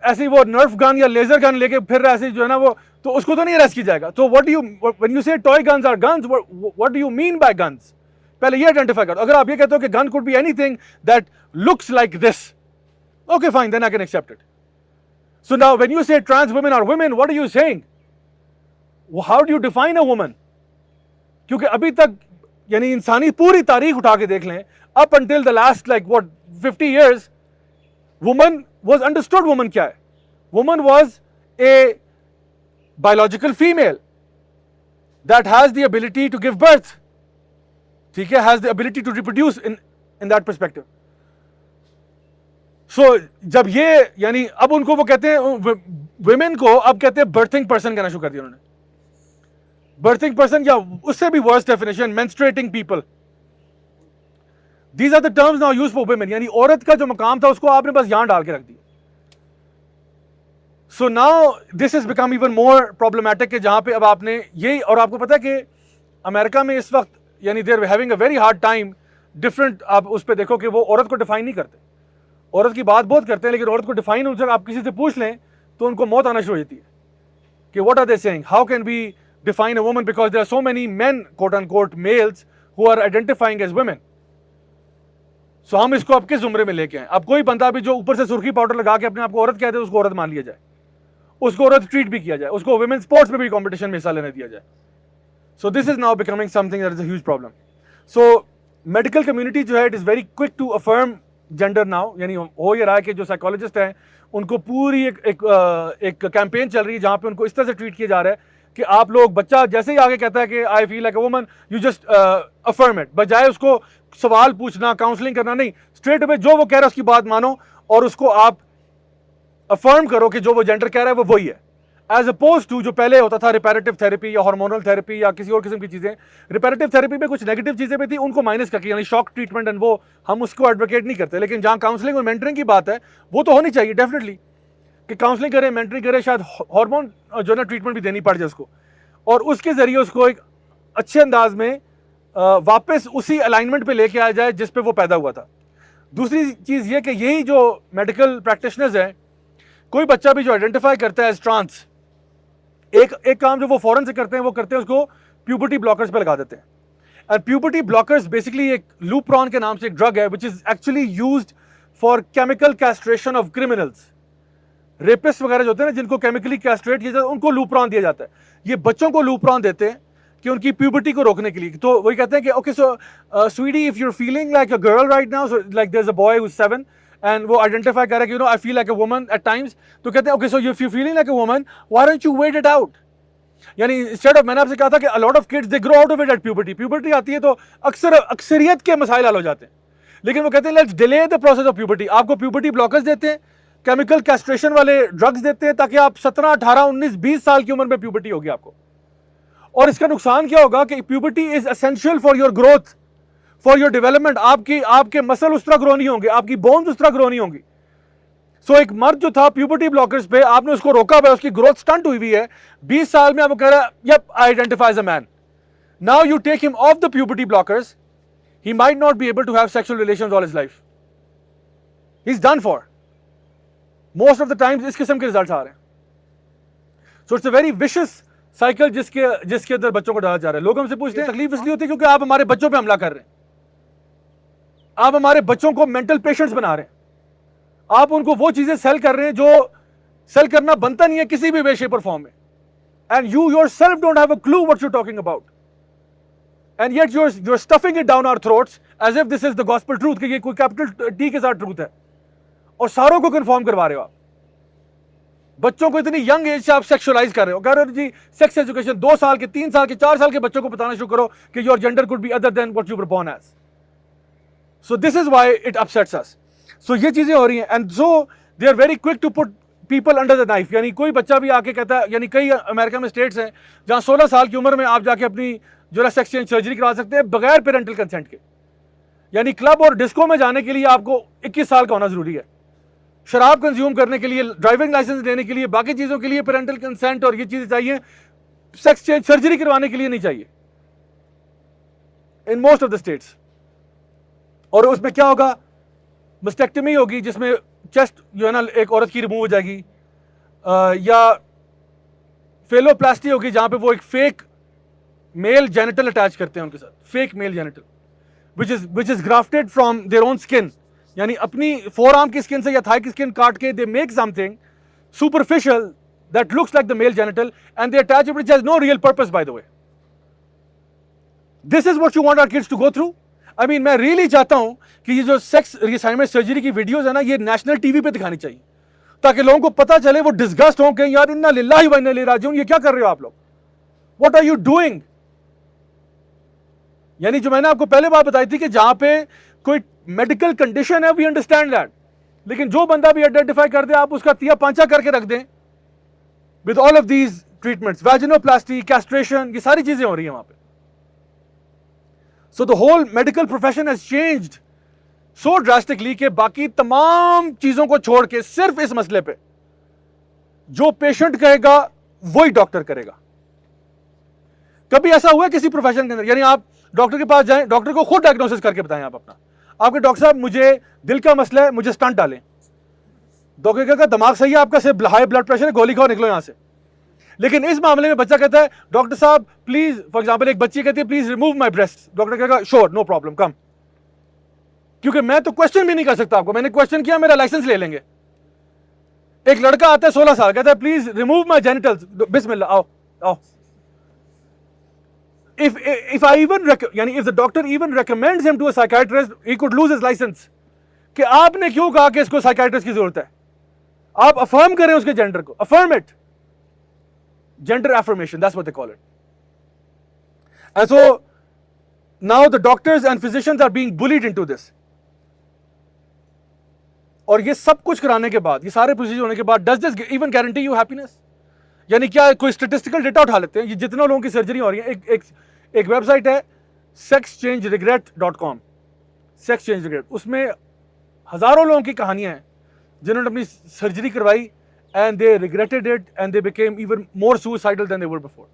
A: ऐसी वो नर्फ गन या लेजर गन लेके फिर रहा है ऐसी जो है ना वो, तो उसको तो नहीं अरेस्ट किया जाएगा. तो what do you, when you say toy guns are guns, what do you mean by guns? पहले ये आइडेंटिफाई करो. अगर आप ये कहते हो कि gun could be anything that looks like this, okay fine, then I can accept it. So now when you say trans women are women, what are you saying? How do you define a woman? क्योंकि अभी तक यानी इंसानी पूरी तारीख उठा के देख लें, up until the last like what 50 years, woman was understood. woman क्या है? Woman was a biological female that has the ability to give birth, ठीक है, has the ability to reproduce in that perspective. So जब ये यानी अब उनको वो कहते हैं women को अब कहते हैं birthing person कहना शुरू कर दिया उन्होंने. Birthing person या उससे भी worse definition, menstruating people. These are the terms now used for women. यानी औरत का जो मकाम था उसको आपने बस यहां डाल के रख दिया. So now this has become even more problematic कि जहां पे अब आपने यही, और आपको पता है कि अमेरिका में इस वक्त यानी they're having a very hard time different, आप उस पर देखो कि वो औरत को डिफाइन नहीं करते, औरत की बात बहुत करते हैं लेकिन औरत को डिफाइन उनसे आप किसी से पूछ लें तो उनको मौत आना शुरू हो जाती है कि what are they saying, how can we define a woman because there are so many men quote unquote males who are identifying as women. So हम इसको अब किस जुमरे में लेके आए? अब कोई बंदा भी जो ऊपर से सुर्खी पाउडर लगा के अपने आप को औरत कहते हैं उसको औरत मान लिया जाए, उसको औरत ट्रीट भी किया जाए, उसको वुमेन स्पोर्ट्स में भी कॉम्पिटिशन में हिस्सा लेने दिया जाए. So this is now becoming something that is a huge problem. So medical community जो है it is very quick to affirm gender now, यानी हो ये रहा है कि जो साइकोलॉजिस्ट हैं उनको पूरी एक कैंपेन चल रही है जहां पे उनको इस तरह से ट्रीट किया जा रहा है कि आप लोग, बच्चा जैसे ही आगे कहता है कि आई feel like a woman, you just affirm it, बजाय उसको सवाल पूछना, काउंसलिंग करना, नहीं, स्ट्रेट अवे जो वो कह रहा है उसकी बात मानो और उसको आप अफर्म करो कि जो वो जेंडर कह रहा है वो वही है, एज अपोज टू जो पहले होता था रिपेरेटिव थेरेपी या हार्मोनल थेरेपी या किसी और किस्म की चीज़ें. रिपेरेटिव थेरेपी में कुछ नेगेटिव चीज़ें भी थी, उनको माइनस करके यानी शॉक ट्रीटमेंट एंड वो हम उसको एडवोकेट नहीं करते. लेकिन जहाँ काउंसलिंग और मेंटरिंग की बात है वो तो होनी चाहिए डेफिनेटली कि काउंसलिंग करें, मेंटरिंग करें, शायद हार्मोन जो है ना ट्रीटमेंट भी देनी पड़ जाए उसको, और उसके ज़रिए उसको एक अच्छे अंदाज में वापस उसी अलाइनमेंट पर लेके आया जाए जिस पे वो पैदा हुआ था. दूसरी चीज़ ये कि यही जो मेडिकल प्रैक्टिशनर्स हैं, कोई बच्चा भी जो आइडेंटिफाई करता है एज ट्रांस, एक काम जो वो फौरन से करते हैं वो करते हैं उसको प्यूबर्टी ब्लॉकर्स पे लगा देते हैं. एंड प्यूबर्टी ब्लॉकर्स बेसिकली एक लूप्रॉन के नाम से एक ड्रग है which is actually used for chemical castration of criminals. Rapist वगैरह जो होते हैं ना जिनको केमिकली कैस्ट्रेट किया जाता है उनको लूप्रॉन दिया जाता है. ये बच्चों को लूप्रॉन देते हैं कि उनकी प्यूबर्टी को रोकने के लिए. तो वही कहते हैं कि okay so sweetie if you are feeling like a girl right now, so like there is a boy who is 7 and वो आइडेंटिफाई कर रहा है कि you know I feel like a woman at times, तो कहते हैं okay so if you feeling like a woman why don't you wait it out, यानी instead of, मैंने आपसे कहा था कि a lot of kids they grow out of it at puberty, puberty आती है तो अक्सरियत के मसाइल हल हो जाते हैं, लेकिन वो कहते हैं let's delay the process of puberty. आपको प्यूबर्टी ब्लॉकर्स देते हैं, केमिकल कैस्ट्रेशन वाले ड्रग्स देते हैं ताकि आप 17, 18, 19, 20 साल की उम्र में प्यूबर्टी होगी आपको। और इसका नुकसान क्या होगा कि puberty is essential for your growth, for your development. आपके मसल उस तरह ग्रो नहीं होंगे, आपकी बोन्स उस तरह ग्रो नहीं होंगी। सो एक मर्द जो था प्यूबर्टी ब्लॉकर्स पे, आपने उसको रोका हुआ है, उसकी ग्रोथ स्टंट हुई है, 20 साल में आपको कह रहा है yup I identify as a man. Now you take him off the puberty blockers, he might not be able to have sexual relations all his life. He's done for. Most of the times इस किस्म के results आ रहे हैं। So it's a very vicious cycle जिसके अंदर बच्चों को डाला जा रहा है। लोग हमसे पूछते हैं तकलीफ इसलिए होती है क्योंकि आप हमारे बच्चों पे हमला कर रहे हैं, आप हमारे बच्चों को मेंटल पेशेंट्स बना रहे हैं, आप उनको वो चीजें सेल कर रहे हैं जो सेल करना बनता नहीं है किसी भी वे शेप और फॉर्म में, and you yourself don't have a clue what you talking about, and yet you're stuffing it down our throats as if this is the gospel truth कि ये कोई कैपिटल टी के साथ ट्रूथ है, और सारों को कंफर्म करवा रहे हो आप। बच्चों को इतनी यंग एज से आप सेक्सुअलाइज कर रहे हो, कह रहे हो जी सेक्स एजुकेशन 2 साल के, 3 साल के, 4 साल के बच्चों को बताना शुरू करो कि your gender could be other than what you were born as. So this is why it upsets us. So ये चीजें हो रही हैं, and so they are very quick to put people under the knife. यानी कोई बच्चा भी आके कहता है, यानी कई अमेरिका में स्टेट्स हैं जहां 16 साल की उम्र में आप जाके अपनी जो है सेक्स चेंज सर्जरी करवा सकते हैं बगैर पेरेंटल कंसेंट के। यानी क्लब और डिस्को में जाने के लिए आपको 21 साल का होना जरूरी है, शराब कंज्यूम करने के लिए, ड्राइविंग लाइसेंस लेने के लिए, बाकी चीजों के लिए पेरेंटल कंसेंट और ये चीजें चाहिए, सेक्स चेंज सर्जरी करवाने के लिए नहीं चाहिए in most of the states. और उसमें क्या होगा, मस्टेक्टमी होगी जिसमें चेस्ट जो है ना एक औरत की रिमूव हो जाएगी, या फेलोप्लास्टी होगी जहां पे वो एक फेक मेल जेनिटल अटैच करते हैं उनके साथ, fake mail genital which is grafted from their own skin, यानी अपनी फोरआर्म की स्किन से या थाई की स्किन काट के they make something superficial that looks like the male genital and they attach it which has no real purpose by the way. This is what you want our kids to go through. I mean मैं really चाहता हूं कि ये जो sex reassignment surgery की videos है ना, ये नेशनल टीवी पे दिखानी चाहिए ताकि लोगों को पता चले, वो डिस्गस्ट हो कि यार इन्ना लिल्लाहि व इन्ना इलैहि राजिऊन, ये क्या कर रहे हो आप लोग, व्हाट आर यू डूइंग। यानी जो मैंने आपको पहले बात बताई थी कि जहां पे कोई मेडिकल कंडीशन है वी अंडरस्टैंड दैट, लेकिन जो बंदा भी आइडेंटिफाई कर दे आप उसका तिया पांचा करके रख दें with all of these treatments, vaginoplasty, castration, ये सारी चीजें हो रही हैं वहां पे। So the whole medical profession has changed so drastically कि बाकी तमाम चीजों को छोड़ के सिर्फ इस मसले पे जो पेशेंट कहेगा वही डॉक्टर करेगा। कभी ऐसा हुआ किसी प्रोफेशन के अंदर, यानी आप डॉक्टर के पास जाएं, डॉक्टर को खुद डायग्नोसिस करके बताएं आप अपना, आपके डॉक्टर साहब मुझे दिल का मसला है, मुझे स्टंट डालें, डॉक्टर कहेगा दिमाग सही है आपका, सिर्फ हाई ब्लड प्रेशर है, गोली खाओ निकलो यहां से। लेकिन इस मामले में बच्चा कहता है डॉक्टर साहब प्लीज, फॉर एग्जांपल एक बच्ची कहती है please remove my breast, doctor कहेगा श्योर नो प्रॉब्लम कम, क्योंकि मैं तो क्वेश्चन भी नहीं कर सकता आपको, मैंने क्वेश्चन किया मेरा लाइसेंस ले लेंगे। एक लड़का आता है 16 साल, कहता है प्लीज रिमूव माय जेनिटल्स, बिस्मिल्लाह आओ आओ। If I even यानी if the doctor even recommends him to a psychiatrist, he could lose his license। कि आपने क्यों कहा कि इसको साइकाइट्रिस्ट की जरूरत है, आप अफर्म करें उसके जेंडर को, affirm it, gender affirmation, that's what they call it. And so now the doctors and physicians are being bullied into this. और ये सब कुछ कराने के बाद, ये सारे प्रोसीजर होने के बाद, does this even guarantee you happiness? यानी क्या कोई स्टैटिस्टिकल डेटा उठा लेते हैं, ये जितने लोगों की सर्जरी हो रही है, एक वेबसाइट है sexchangeregret.com, सेक्स चेंज रिग्रेट, उसमें हजारों लोगों की कहानियां हैं जिन्होंने अपनी सर्जरी करवाई and they regretted it and they became even more suicidal than they were before.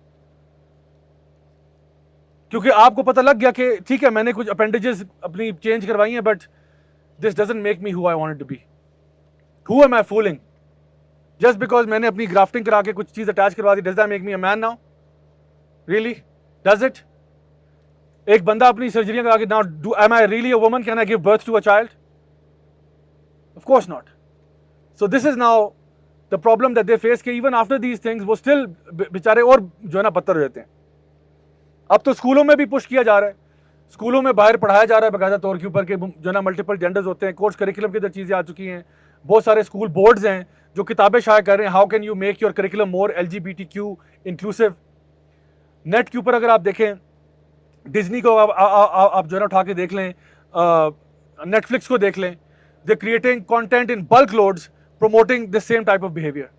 A: क्योंकि आपको पता लग गया कि ठीक है मैंने कुछ अपेंडेजेस अपनी चेंज करवाई हैं, but this doesn't make me who I wanted to be. Who am I fooling? Just because मैंने अपनी ग्राफ्टिंग करा के कुछ चीज अटैच करवा दी, does that make me a man now? Really does it? एक बंदा अपनी सर्जरियां करा के now am I really a woman? Can I give birth to a child? Of course not. So this is now the problem that they face कि even after these things वो still बेचारे और जो है ना बदतर हो जाते हैं। अब तो स्कूलों में भी पुश किया जा रहा है, स्कूलों में बाहर पढ़ाया जा रहा है बाकायदा तौर के ऊपर के जो ना मल्टीपल जेंडर्स होते हैं, कोर्स करिकुलम के अंदर चीज़ें आ चुकी हैं। बहुत सारे स्कूल बोर्ड्स हैं जो किताबें शाया कर रहे हैं, how can you make your curriculum more LGBTQ inclusive, net के ऊपर अगर आप देखें, डिज्नी को आप जो है ना उठा के देख लें, नेटफ्लिक्स को देख लें, they creating content in bulk loads promoting the same type of behaviour.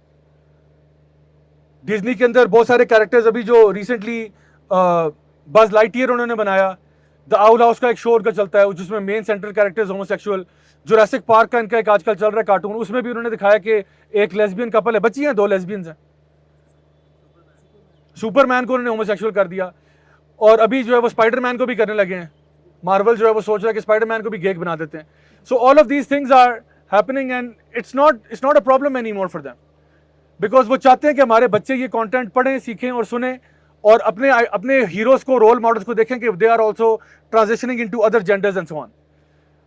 A: Disney के अंदर बहुत सारे कैरेक्टर्स, अभी जो रिसेंटली बज लाइटईयर उन्होंने बनाया, द आउल हाउस का एक शो उनका चलता है जिसमें main central characters homosexual. Jurassic park का इनका एक आजकल चल रहा है कार्टून, उसमें भी उन्होंने दिखाया कि एक लेस्बियन कपल है, बच्ची हैं, 2 लेस्बियंस हैं। सुपरमैन को उन्होंने होमोसेक्सुअल कर दिया, और अभी जो है वो स्पाइडरमैन को भी करने लगे हैं। मार्वल जो है वो सोच रहा है कि स्पाइडरमैन को भी गेग बना देते हैं। So all of these things are happening and it's not a problem any more for them, because वो चाहते हैं कि हमारे बच्चे ये कंटेंट पढ़ें, सीखें और सुने, और अपने हीरोज को, रोल मॉडल्स को देखें कि they are also transitioning into other genders and so on.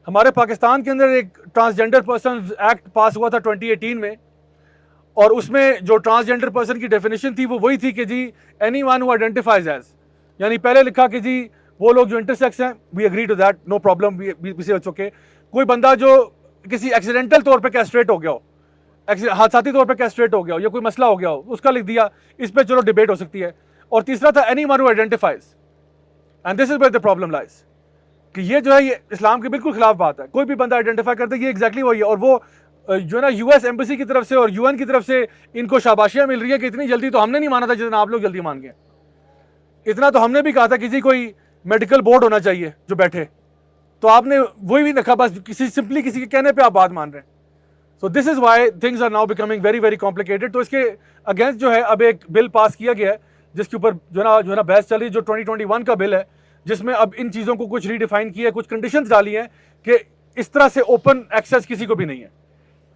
A: हमारे पाकिस्तान के अंदर एक ट्रांसजेंडर पर्सन एक्ट पास हुआ था 2018 में, और उसमें जो ट्रांसजेंडर पर्सन की डेफिनेशन थी वो वही थी कि जी एनीवन हु आइडेंटिफाइज एज, यानी पहले लिखा कि जी वो लोग जो इंटरसेक्स हैं, we agree to that, no problem, we say okay. कोई बंदा जो किसी एक्सीडेंटल तौर पे कैस्ट्रेट हो गया हो, हादसाती तौर पे कैस्ट्रेट हो गया हो, या कोई मसला हो गया हो, उसका लिख दिया, इस पे चलो डिबेट हो सकती है। और तीसरा था anyone who identifies, and this is where the problem lies, कि ये जो है ये इस्लाम के बिल्कुल खिलाफ बात है। कोई भी बंदा आइडेंटिफाई करता है, ये एग्जैक्टली वही है। और वो जो है ना यूएस एम्बेसी की तरफ से और यूएन की तरफ से इनको शाबाशियां मिल रही है कि इतनी जल्दी तो हमने नहीं माना था जितना आप लोग जल्दी मान गए। इतना तो हमने भी कहा था किसी कोई मेडिकल बोर्ड होना चाहिए जो बैठे, तो आपने वही भी रखा, बस सिंपली किसी के कहने पे आप बात मान रहे हैं। So this is why things are now becoming very very complicated. तो इसके अगेंस्ट जो है अब एक बिल पास किया गया है जिसके ऊपर जो है ना बहस चल रही है, जो 2021 का बिल है, जिसमें अब इन चीज़ों को कुछ रीडिफाइन किया है, कुछ कंडीशंस डाली हैं कि इस तरह से ओपन एक्सेस किसी को भी नहीं है।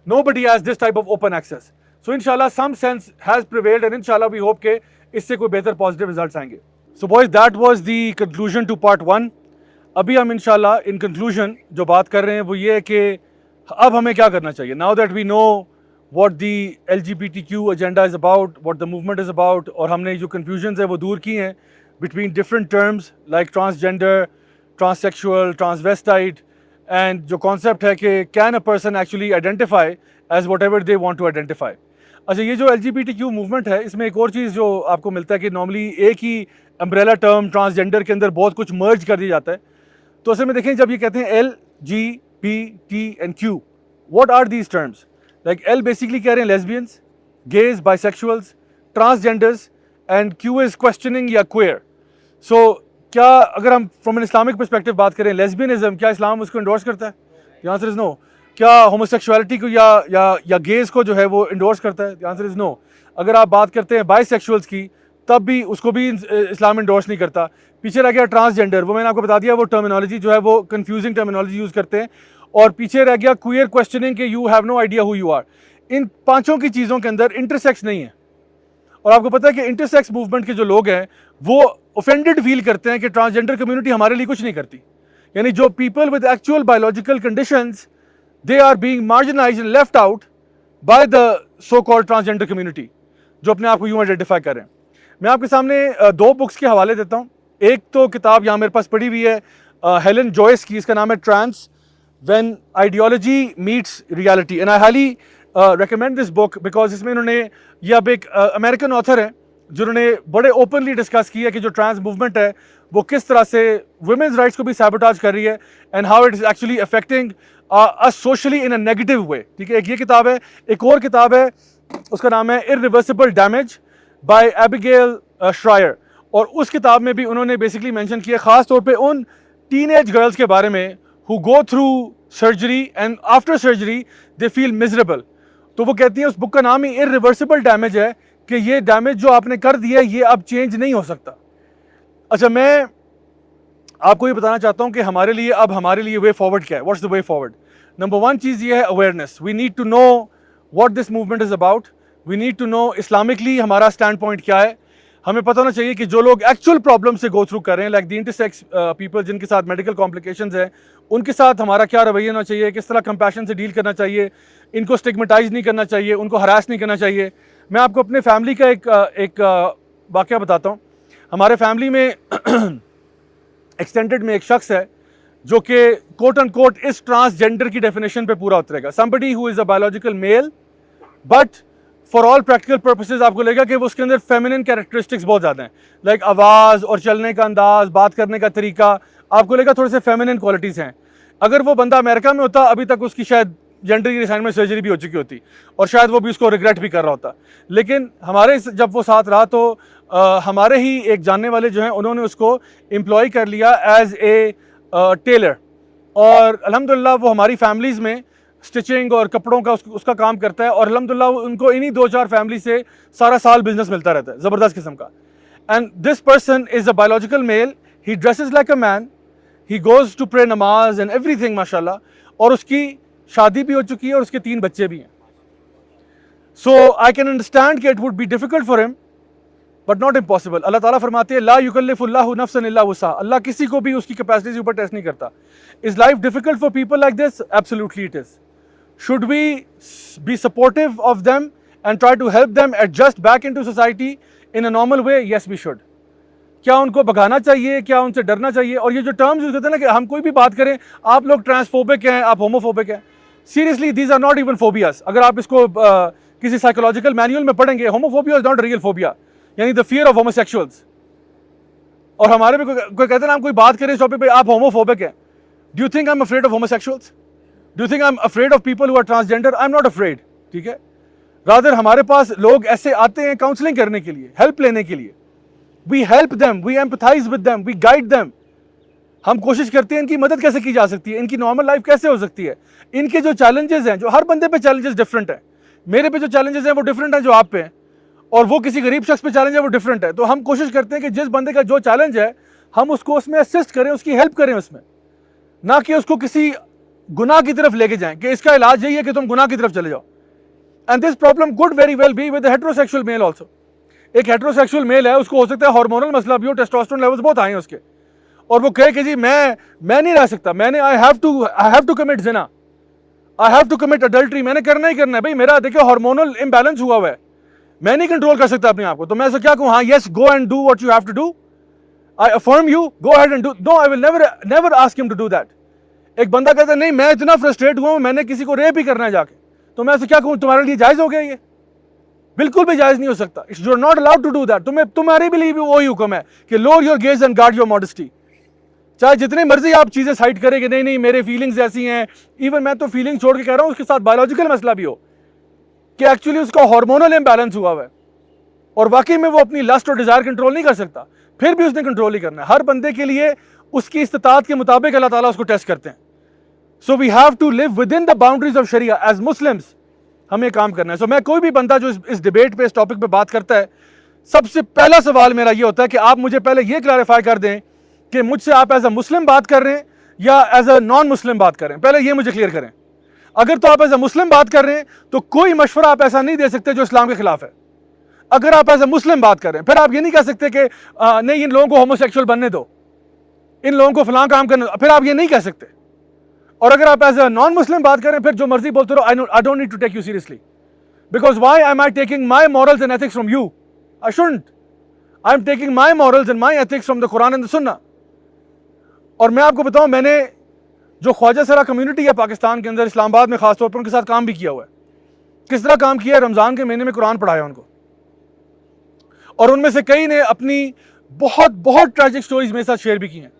A: Nobody has this type of open access. So inshallah some sense has prevailed and inshallah we hope के इससे कोई बेहतर positive results आएंगे। So boys, that was the conclusion to part 1. अभी हम इंशाल्लाह in conclusion जो बात कर रहे हैं वो ये है कि अब हमें क्या करना चाहिए। Now that we know what the LGBTQ agenda is about, what the movement is about, और हमने जो confusions है वो दूर की हैं between different terms like transgender, transsexual, transvestite, and जो कॉन्सेप्ट है कि can a person actually identify as whatever they want to identify. अच्छा, ये जो LGBTQ मूवमेंट है, इसमें एक और चीज़ जो आपको मिलता है कि नॉर्मली एक ही अम्ब्रेला टर्म ट्रांसजेंडर के अंदर बहुत कुछ मर्ज कर दिया जाता है। तो असल में देखें, जब ये कहते हैं LGBT and Q, what are these terms? Like L basically कह रहे हैं lesbians, gauge, bisexuals, transgenders, and Q is questioning या क्वेयर। सो क्या अगर हम फ्रॉम एन इस्लामिक पर्सपेक्टिव बात करें, लेस्बियनिज्म, क्या इस्लाम उसको इंडोर्स करता है? The answer is no. क्या होमोसेक्सुअलिटी को या गेज को जो है वो इंडोर्स करता है? The answer is no. अगर आप बात करते हैं बाइसेक्सुअल्स की, तब भी उसको भी इस्लाम इंडोर्स नहीं करता। पीछे रह गया ट्रांसजेंडर, वो मैंने आपको बता दिया, वो टर्मिनोलॉजी जो है वो कंफ्यूजिंग टर्मिनोलॉजी यूज़ करते हैं। और पीछे रह गया क्वियर क्वेश्चनिंग के you have no idea who you are. इन पाँचों की चीज़ों के अंदर इंटरसेक्स नहीं है। और आपको पता है कि इंटरसेक्स मूवमेंट के जो लोग हैं वो ऑफेंडेड फील करते हैं कि ट्रांसजेंडर कम्युनिटी हमारे लिए कुछ नहीं करती। यानी जो people with actual biological conditions, they are being marginalised and left out by the so called transgender community, जो अपने आप को यूं आइडेंटिफाई करें। मैं आपके सामने 2 बुक्स के हवाले देता हूँ। एक तो किताब यहाँ मेरे पास पड़ी हुई है हेलन जॉयस की, इसका नाम है trans when ideology meets reality, and I highly recommend this book because इसमें इन्होंने, ये अब एक अमेरिकन ऑथर है जिन्होंने बड़े ओपनली डिस्कस किया कि जो ट्रांस मूवमेंट है वो किस तरह से वुमेन्स राइट्स को भी सैबोटाज कर रही है and how it is actually affecting us socially in a negative way. ठीक है, एक ये किताब है। एक और किताब है, उसका नाम है इररिवर्सिबल डैमेज बाय एबिगेल श्रायर, और उस किताब में भी उन्होंने बेसिकली मेंशन किया खास तौर पे उन टीनेज गर्ल्स के बारे में who go through surgery and after surgery they feel miserable. तो वो कहती है, उस बुक का नाम ही इररिवर्सिबल डैमेज है, कि ये डैमेज जो आपने कर दिया ये अब चेंज नहीं हो सकता। अच्छा, मैं आपको ये बताना चाहता हूँ कि हमारे लिए वे फॉरवर्ड क्या है, what's the way forward. Number 1 चीज़ ये है awareness. We need to know what this movement is about. We need to know Islamically हमारा स्टैंड पॉइंट क्या है। हमें पता होना चाहिए कि जो लोग एक्चुअल प्रॉब्लम से गो थ्रू कर रहे हैं, लाइक द इंटरसेक्स पीपल जिनके साथ मेडिकल कॉम्प्लिकेशंस है, उनके साथ हमारा क्या रवैया होना चाहिए, किस तरह कंपैशन से डील करना चाहिए, इनको स्टिग्मेटाइज नहीं करना चाहिए, उनको हरास नहीं करना चाहिए। मैं आपको अपने फैमिली का एक वाक़या बताता हूँ। हमारे फैमिली में एक्सटेंडेड में एक शख्स है जो कि कोट एंड कोट इस ट्रांसजेंडर की डेफिनेशन पे पूरा उतरेगा। Somebody who is a biological male but for all practical purposes आपको लगेगा कि वो उसके अंदर फेमिनिन कैरेक्टरिस्टिक्स बहुत ज़्यादा हैं, लाइक आवाज़ और चलने का अंदाज, बात करने का तरीका, आपको लगेगा थोड़े से फेमिनिन क्वालिटीज़ हैं। अगर वो बंदा अमेरिका में होता, अभी तक उसकी शायद जेंडर रिसाइनमेंट सर्जरी भी हो चुकी होती और शायद वो भी उसको रिग्रेट भी कर रहा होता। लेकिन हमारे जब वो साथ रहा तो हमारे ही एक जानने वाले जो हैं उन्होंने उसको एम्प्लॉय कर लिया एज ए टेलर, और अल्हम्दुलिल्लाह वो हमारी फैमिलीज़ में स्टिचिंग और कपड़ों का उसका काम करता है, और अल्हम्दुलिल्लाह उनको इन्हीं 2-4 फैमिली से सारा साल बिजनेस मिलता रहता है, ज़बरदस्त किस्म का। And this person is a biological male, he dresses like a man, he goes to pray नमाज एंड एवरीथिंग माशाल्लाह, और उसकी शादी भी हो चुकी है और उसके 3 बच्चे भी हैं। सो आई कैन अंडरस्टैंड कि it would be difficult for him but not impossible. Allah ताला फरमाते हैं ला युकल्लिफुल्लाहु नफ्सन इल्ला वुसअहा, अल्लाह किसी को भी उसकी कैपेसिटी से ऊपर टेस्ट नहीं करता। Is life difficult for people like this? Absolutely it is. Should we be supportive of them and try to help them adjust back into society in a normal way? Yes we should. क्या उनको भगाना चाहिए? क्या उनसे डरना चाहिए? और ये जो टर्म्स यूज करते हैं ना कि हम कोई भी बात करें, आप लोग ट्रांसफोबिक हैं, आप होमोफोबिक हैं, seriously these are not even phobias. अगर आप इसको किसी साइकोलॉजिकल मैनुअल में पढ़ेंगे, homophobia is not real phobia, यानी द फियर ऑफ होमोसेक्सुअल्स। और हमारे में कोई कहते हैं ना, हम कोई बात करें इस टॉपिक पे, आप होमोफोबिक हैं, do you think I am afraid of homosexuals? Do you think I am afraid of people who are transgender? I am not afraid, ठीक है। रादर हमारे पास लोग ऐसे आते हैं काउंसलिंग करने के लिए, हेल्प लेने के लिए, we help them, we empathize with them, we guide them. हम कोशिश करते हैं इनकी मदद कैसे की जा सकती है, इनकी नॉर्मल लाइफ कैसे हो सकती है, इनके जो चैलेंजेस हैं, जो हर बंदे पे चैलेंजेस डिफरेंट है, मेरे पे जो चैलेंजेस हैं वो डिफरेंट है जो आप पे हैं, और वो किसी गरीब शख्स पे चैलेंज है वो डिफरेंट है। तो हम कोशिश करते हैं कि जिस बंदे का जो चैलेंज है हम उसको उसमें असिस्ट करें, उसकी हेल्प करें उसमें, ना कि उसको किसी गुनाह की तरफ लेके जाएं कि इसका इलाज यही है कि तुम गुनाह की तरफ चले जाओ। And this problem could very well be with heterosexual male also. एक हेटेरोसेक्सुअल मेल है, उसको हो सकता है हार्मोनल मसला भी हो, टेस्टोस्टेरोन लेवल्स बहुत हाई हैं उसके, और वो कहे कि जी मैं नहीं रह सकता, आई हैव टू कमिट जिना, I have to commit adultery, मैंने करना ही करना है। भाई मेरा देखो हार्मोनल इम्बैलेंस हुआ है, मैं नहीं कंट्रोल कर सकता अपने आप को, तो मैं ऐसा क्या कहूँ, हाँ yes go and do what you have to do, I affirm you, go ahead and do. No, I will never ask him to do that. एक बंदा कहता है नहीं मैं इतना फ्रस्ट्रेट हुआ हूं, मैंने किसी को रेप ही करना है जाके, तो मैं ऐसा क्या कहूँ, तुम्हारे लिए जायज हो गया ये? बिल्कुल भी जायज नहीं हो सकता। You are not allowed to do that. तुम्हारे भी लिए भी वही हुक्म है कि lower your gaze and guard your modesty. चाहे जितने मर्जी आप चीजें साइड करें कि नहीं मेरे फीलिंग्स ऐसी हैं, इवन मैं तो फीलिंग छोड़ के कह रहा हूं उसके साथ बायोलॉजिकल मसला भी हो कि एक्चुअली उसका हार्मोनल इम्बैलेंस हुआ है और वाकई में वो अपनी लस्ट और डिजायर कंट्रोल नहीं कर सकता, फिर भी उसने कंट्रोल ही करना है। हर बंदे के लिए उसकी इस्तिताअत के मुताबिक अल्लाह ताला उसको टेस्ट करते हैं। So we have to live with in the boundaries of शरिया एज मुस्लिम्स, हमें काम करना है। सो मैं कोई भी बंदा जो इस डिबेट पे, इस टॉपिक पे बात करता है, सबसे पहला सवाल मेरा ये होता है कि आप मुझे पहले ये क्लैरिफाई कर दें कि मुझसे आप एज अ मुस्लिम बात कर रहे हैं या एज अ नॉन मुस्लिम बात कर रहे हैं, पहले ये मुझे क्लियर करें। अगर तो आप एज अ मुस्लिम बात कर रहे हैं तो कोई मशवरा आप ऐसा नहीं दे सकते जो इस्लाम के खिलाफ है। अगर आप एज अ मुस्लिम बात कर रहे हैं, फिर आप ये नहीं कह सकते कि नहीं इन लोगों को होमोसेक्सुअल बनने दो, इन लोगों को फलां काम करने दो, फिर आप ये नहीं कह सकते। और अगर आप एज अ नॉन मुस्लिम बात कर रहे हैं, फिर जो मर्जी बोलते रहो, I don't need to take you seriously, because why am I taking my morals and ethics from you? I shouldn't. I am taking my morals and my ethics from the Quran and the Sunnah. और मैं आपको बताऊं, मैंने जो ख्वाजा सरा community है पाकिस्तान के अंदर, इस्लामाबाद में खासतौर पर, उनके साथ काम भी किया हुआ है। किस तरह काम किया है? रमज़ान के महीने में कुरान पढ़ाया उनको, और उनमें से कई ने अपनी बहुत बहुत ट्रैजिक स्टोरीज मेरे साथ शेयर भी की हैं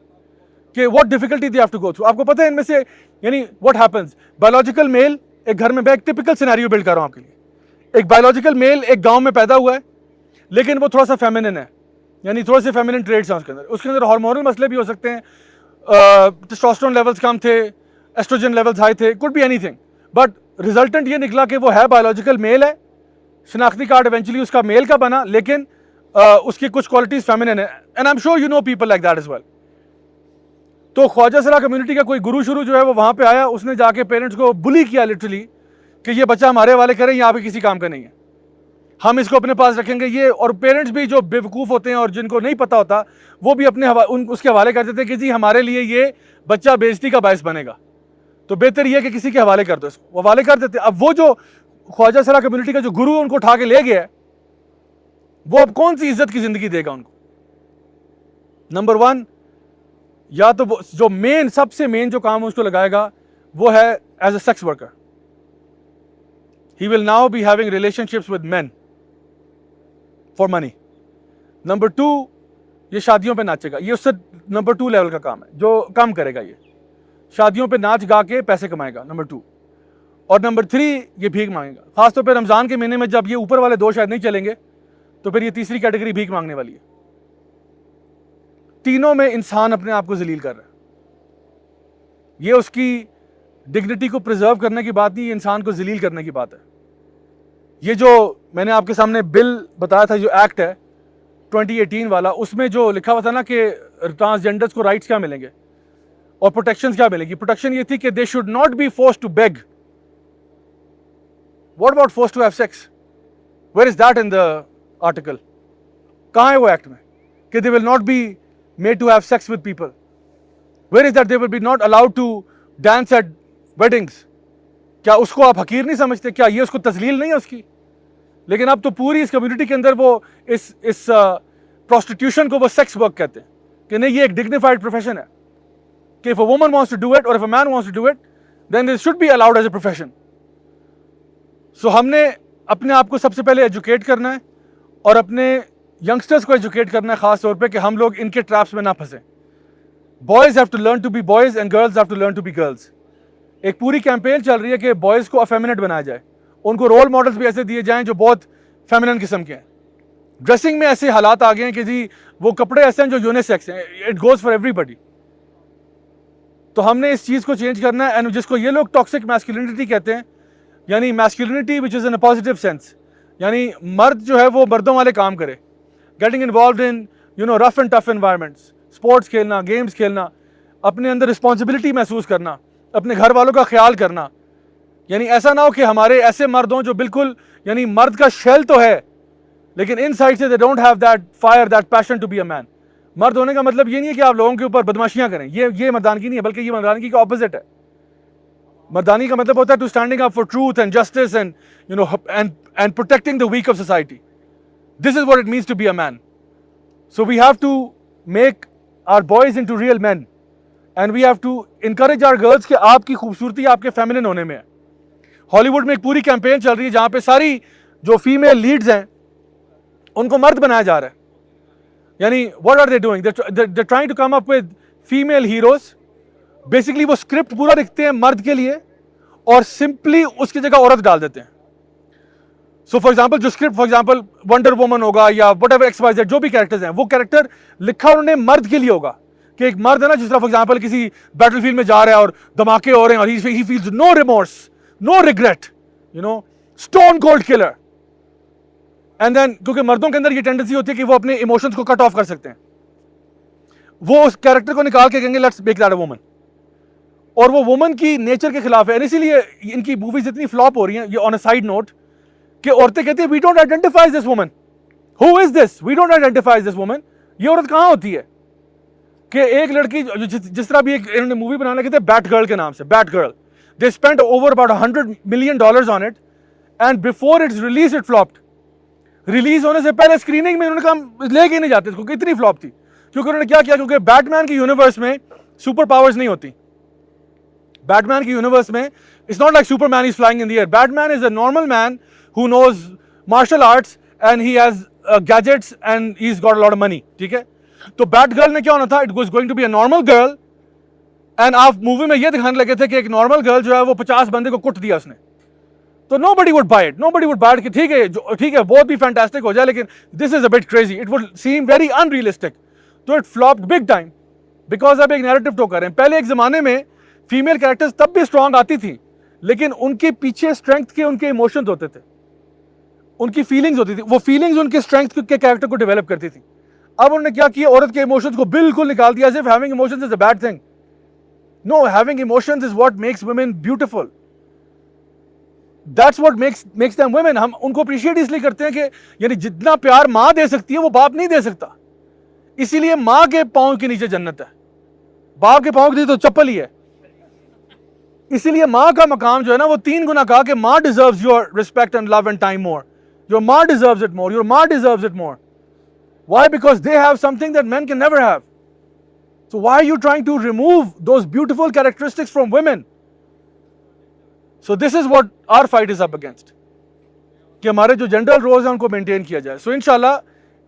A: कि what difficulty they have to go through. आपको पता है इनमें से, यानी व्हाट हैपेंस, बायोलॉजिकल मेल एक घर में, मैं एक टिपिकल सिनेरियो बिल्ड कर रहा हूं आपके लिए। एक बायोलॉजिकल मेल एक गांव में पैदा हुआ है, लेकिन वो थोड़ा सा फेमिनिन है, यानी थोड़े से फेमिनिन ट्रेड्स हैं उसके अंदर हार्मोनल मसले भी हो सकते हैं, टेस्टोस्टेरोन लेवल्स कम थे, एस्ट्रोजन लेवल्स हाई थे, could be anything, but resultant ये निकला कि वो है बायोलॉजिकल मेल है, शनाख्ती कार्ड इवेंचुअली उसका मेल का बना, लेकिन उसकी कुछ क्वालिटीज फेमिनिन है। And I am sure you know people like that as well. तो ख्वाजा सरा कम्युनिटी का कोई गुरु शुरू जो है वो वहां पे आया, उसने जाके पेरेंट्स को बुली किया लिटरली कि ये बच्चा हमारे हवाले करें, यहाँ पे किसी काम का नहीं है, हम इसको अपने पास रखेंगे ये। और पेरेंट्स भी जो बेवकूफ़ होते हैं और जिनको नहीं पता होता, वो भी अपने उसके हवाले कर देते हैं कि जी हमारे लिए ये बच्चा बेइज्जती का बायस बनेगा, तो बेहतर ये है कि किसी के हवाले कर दो इसको, वो हवाले कर देते। अब वो जो ख्वाजा सरा कम्युनिटी का जो गुरु उनको उठा के ले गया, वो अब कौन सी इज्जत की जिंदगी देगा उनको? नंबर वन, या तो वो जो मेन, सबसे मेन जो काम उसको लगाएगा वो है as a sex worker. he will now be having relationships with men for money. Number 2, ये शादियों पे नाचेगा, ये उससे नंबर 2 लेवल का काम है जो काम करेगा, ये शादियों पे नाच गा के पैसे कमाएगा, नंबर 2। और नंबर 3, ये भीख मांगेगा, खासतौर पे रमज़ान के महीने में जब ये ऊपर वाले 2 शायद नहीं चलेंगे तो फिर ये तीसरी कैटेगरी भीख मांगने वाली है। तीनों में इंसान अपने आप को जलील कर रहा है। ये उसकी डिग्निटी को प्रिजर्व करने की बात नहीं, ये इंसान को जलील करने की बात है। ये जो मैंने आपके सामने बिल बताया था, जो एक्ट है 2018 वाला, उसमें जो लिखा हुआ था ना कि ट्रांसजेंडर्स को राइट्स क्या मिलेंगे और प्रोटेक्शंस क्या मिलेगी। प्रोटेक्शन ये थी कि they should not be forced to beg. What about forced to have sex? Where is that in the article? कहाँ है वो एक्ट में कि they will not be made to have sex with people? Where is that they will be not allowed to dance at weddings? क्या उसको आप हकीर नहीं समझते? क्या ये उसको तजलील नहीं है उसकी? लेकिन अब तो पूरी इस कम्युनिटी के अंदर वो इस प्रोस्टिट्यूशन को वो सेक्स वर्क कहते हैं कि नहीं, ये एक डिग्निफाइड प्रोफेशन है कि if a woman wants to do it और if a man wants to do it then it should be allowed as a profession. So हमने अपने आप को सबसे पहले एजुकेट करना है और अपने यंगस्टर्स को एजुकेट करना है, खास तौर पे कि हम लोग इनके ट्रैप्स में ना फंसे। Boys have to learn to be boys and girls have to learn to be girls. एक पूरी कैंपेन चल रही है कि बॉयज को अफेमिनेट बनाया जाए, उनको रोल मॉडल्स भी ऐसे दिए जाएं जो बहुत फेमिनिन किस्म के हैं। ड्रेसिंग में ऐसे हालात आ गए हैं कि जी वो कपड़े ऐसे हैं जो यूनिसेक्स हैं, इट गोज फॉर एवरीबॉडी। तो हमने इस चीज़ को चेंज करना है, एंड जिसको ये लोग टॉक्सिक मैस्कुलिनिटी कहते हैं, यानी masculinity which is in a positive sense, यानी मर्द जो है वो मर्दों वाले काम करे, getting involve in rough and tough environments, sports खेलना, गेम्स खेलना, अपने अंदर रिस्पॉन्सिबिलिटी महसूस करना, अपने घर वालों का ख्याल करना। यानी ऐसा ना हो कि हमारे ऐसे मर्द हों जो बिल्कुल, यानी मर्द का शेल तो है लेकिन इन साइड से they don't have that fire, that passion to be a man. मर्द होने का मतलब ये नहीं है कि आप लोगों के ऊपर बदमाशियां करें, ये मर्दानगी नहीं है, बल्कि ये मर्दानगी का ऑपोजिट है। मर्दानी का मतलब होता है to standing up for truth and justice and and protecting the weak of society. This is what it means to be a man. So we have to make our boys into real man and we have to encourage our girls कि आपकी खूबसूरती आपके feminine होने में है। Hollywood में एक पूरी कैंपेन चल रही है जहां पे सारी जो फीमेल लीड्स हैं उनको मर्द बनाया जा रहा है। यानी what are they doing? They trying to come up with female heroes. Basically वो स्क्रिप्ट पूरा लिखते हैं मर्द के लिए और सिंपली उसकी जगह औरत डाल देते हैं। सो फॉर एग्जाम्पल जो script, for example wonder woman होगा या वट एवर XYZ जो भी कैरेक्टर्स हैं, वो कैरेक्टर लिखा उन्होंने मर्द के लिए होगा कि एक मर्द है ना, जिस तरह फॉर एग्जाम्पल किसी बैटलफील्ड में जा रहा है और धमाके हो रहे हैं और he feels no remorse, no regret, stone cold killer. And then क्योंकि मर्दों के अंदर ये टेंडेंसी होती है कि वो अपने इमोशंस को कट ऑफ कर सकते हैं, वो उस कैरेक्टर को निकाल के कहेंगे let's make that a woman, और वो वुमन की नेचर के खिलाफ है। इसीलिए इनकी मूवीज इतनी फ्लॉप हो रही हैं। ये ऑन अ साइड नोट कि औरतें कहती है we don't identify this woman, who is this, we don't identify this woman. ये औरत कहां होती है कि एक लड़की जिस तरह भी एक इन्होंने मूवी बनाने लगे थे बैट गर्ल के नाम से, bat girl, they spent over about $100 million on it and before it's release it flopped. Release होने से पहले स्क्रीनिंग में उन्होंने कहा लेके नहीं जाते इसको, इतनी फ्लॉप थी। क्योंकि उन्होंने क्या किया, क्योंकि बैटमैन की यूनिवर्स में सुपर पावर्स नहीं होती। बैटमैन की यूनिवर्स में it's not like Superman is flying in the air. Batman is a normal man who knows martial arts and he has gadgets and he has got a lot of money. ठीक है, तो Batgirl में क्या होना था, it was going to be a normal girl and आप movie में ये दिखाने लगे थे कि एक नॉर्मल गर्ल जो है वो 50 बंदे को कुट दिया उसने। तो nobody would buy it, nobody would buy it कि ठीक है बहुत भी फैंटास्टिक हो जाए लेकिन this is a bit crazy, it would seem very unrealistic। तो it flopped big time because अब एक नैरेटिव टो कर रहे हैं। पहले एक जमाने में फीमेल कैरेक्टर्स तब भी स्ट्रांग आती थी लेकिन उनके पीछे स्ट्रेंथ के उनके इमोशंस होते थे, उनकी फीलिंग्स होती थी, वो फीलिंग्स उनके स्ट्रेंथ के कैरेक्टर को डेवलप करती थी। अब उन्होंने क्या किया, औरत के इमोशंस को बिल्कुल निकाल दिया, as if having emotions is a bad thing। No, having emotions is what makes women beautiful। That's what makes them women। हम उनको अप्रिशिएट इसलिए करते हैं कि यानी जितना प्यार माँ दे सकती है वो बाप नहीं दे सकता, इसीलिए माँ के पाँव के नीचे जन्नत है, बाप के पाँव के नीचे तो चप्पल ही है। इसीलिए माँ का मकाम जो है ना वो 3 गुना कहा कि माँ deserves your respect and love and time more, your माँ डिजर्व्स इट मोर, योर माँ deserves it more. Why? Because they have something that men can never have। So why are you trying to remove those beautiful characteristics from women? So this is what our fight is up against। कि हमारे जो general roles हैं उनको maintain किया जाए। सो इंशाल्लाह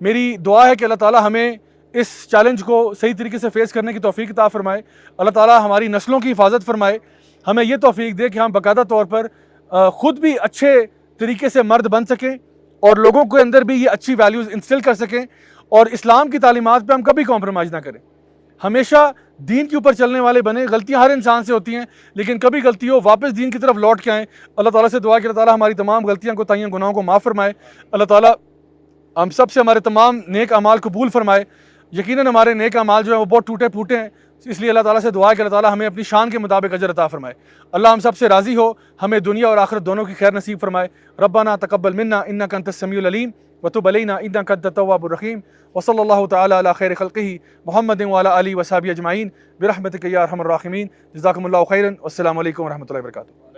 A: मेरी दुआ है कि अल्लाह ताला हमें इस चैलेंज को सही तरीके से फेस करने की तौफीक अता फरमाए। अल्लाह ताला हमारी नस्लों की हिफाजत फरमाए, हमें ये तौफीक दे कि हम बाकायदा तौर पर ख़ुद भी अच्छे तरीके से मर्द बन सकें और लोगों के अंदर भी ये अच्छी वैल्यूज़ इंस्टिल कर सकें और इस्लाम की तालीमात पे हम कभी कॉम्प्रोमाइज़ ना करें, हमेशा दीन के ऊपर चलने वाले बने। गलतियां हर इंसान से होती हैं, लेकिन कभी गलती हो वापस दीन की तरफ लौट के आएँ। अल्लाह ताला से दुआ कि अल्लाह ताला हमारी तमाम गलतियां को ताइयों गुनाहों को माफ़ फरमाए। अल्लाह ताला हम सब से हमारे तमाम नेक अमाल कबूल फरमाए। यकीनन हमारे नेक अमाल जो है वो बहुत टूटे फूटे हैं, इसलिए अल्लाह ताला से दुआ है कि अल्लाह ताला हमें अपनी शान के मुताबिक अजर अता फरमाए। अल्लाह हम सब से राज़ी हो, हमें दुनिया और आखिरत दोनों की खैर नसीब फरमाए। रब्बना तक़ब्बल मिन्ना इन्नका अंतस समीउल अलीम व तुब अलैना इन्नका अंतत तव्वाबुर रहीम व सल्लल्लाहु तआला अला खैरि खल्क़िही मुहम्मदिन व अला आलिहि व सहबिही अजमाइन बिरहमतिका या अरहमर राहिमीन। जज़ाकुमुल्लाहु खैरन। वस्सलामु अलैकुम व रहमतुल्लाहि व बरकातुहू।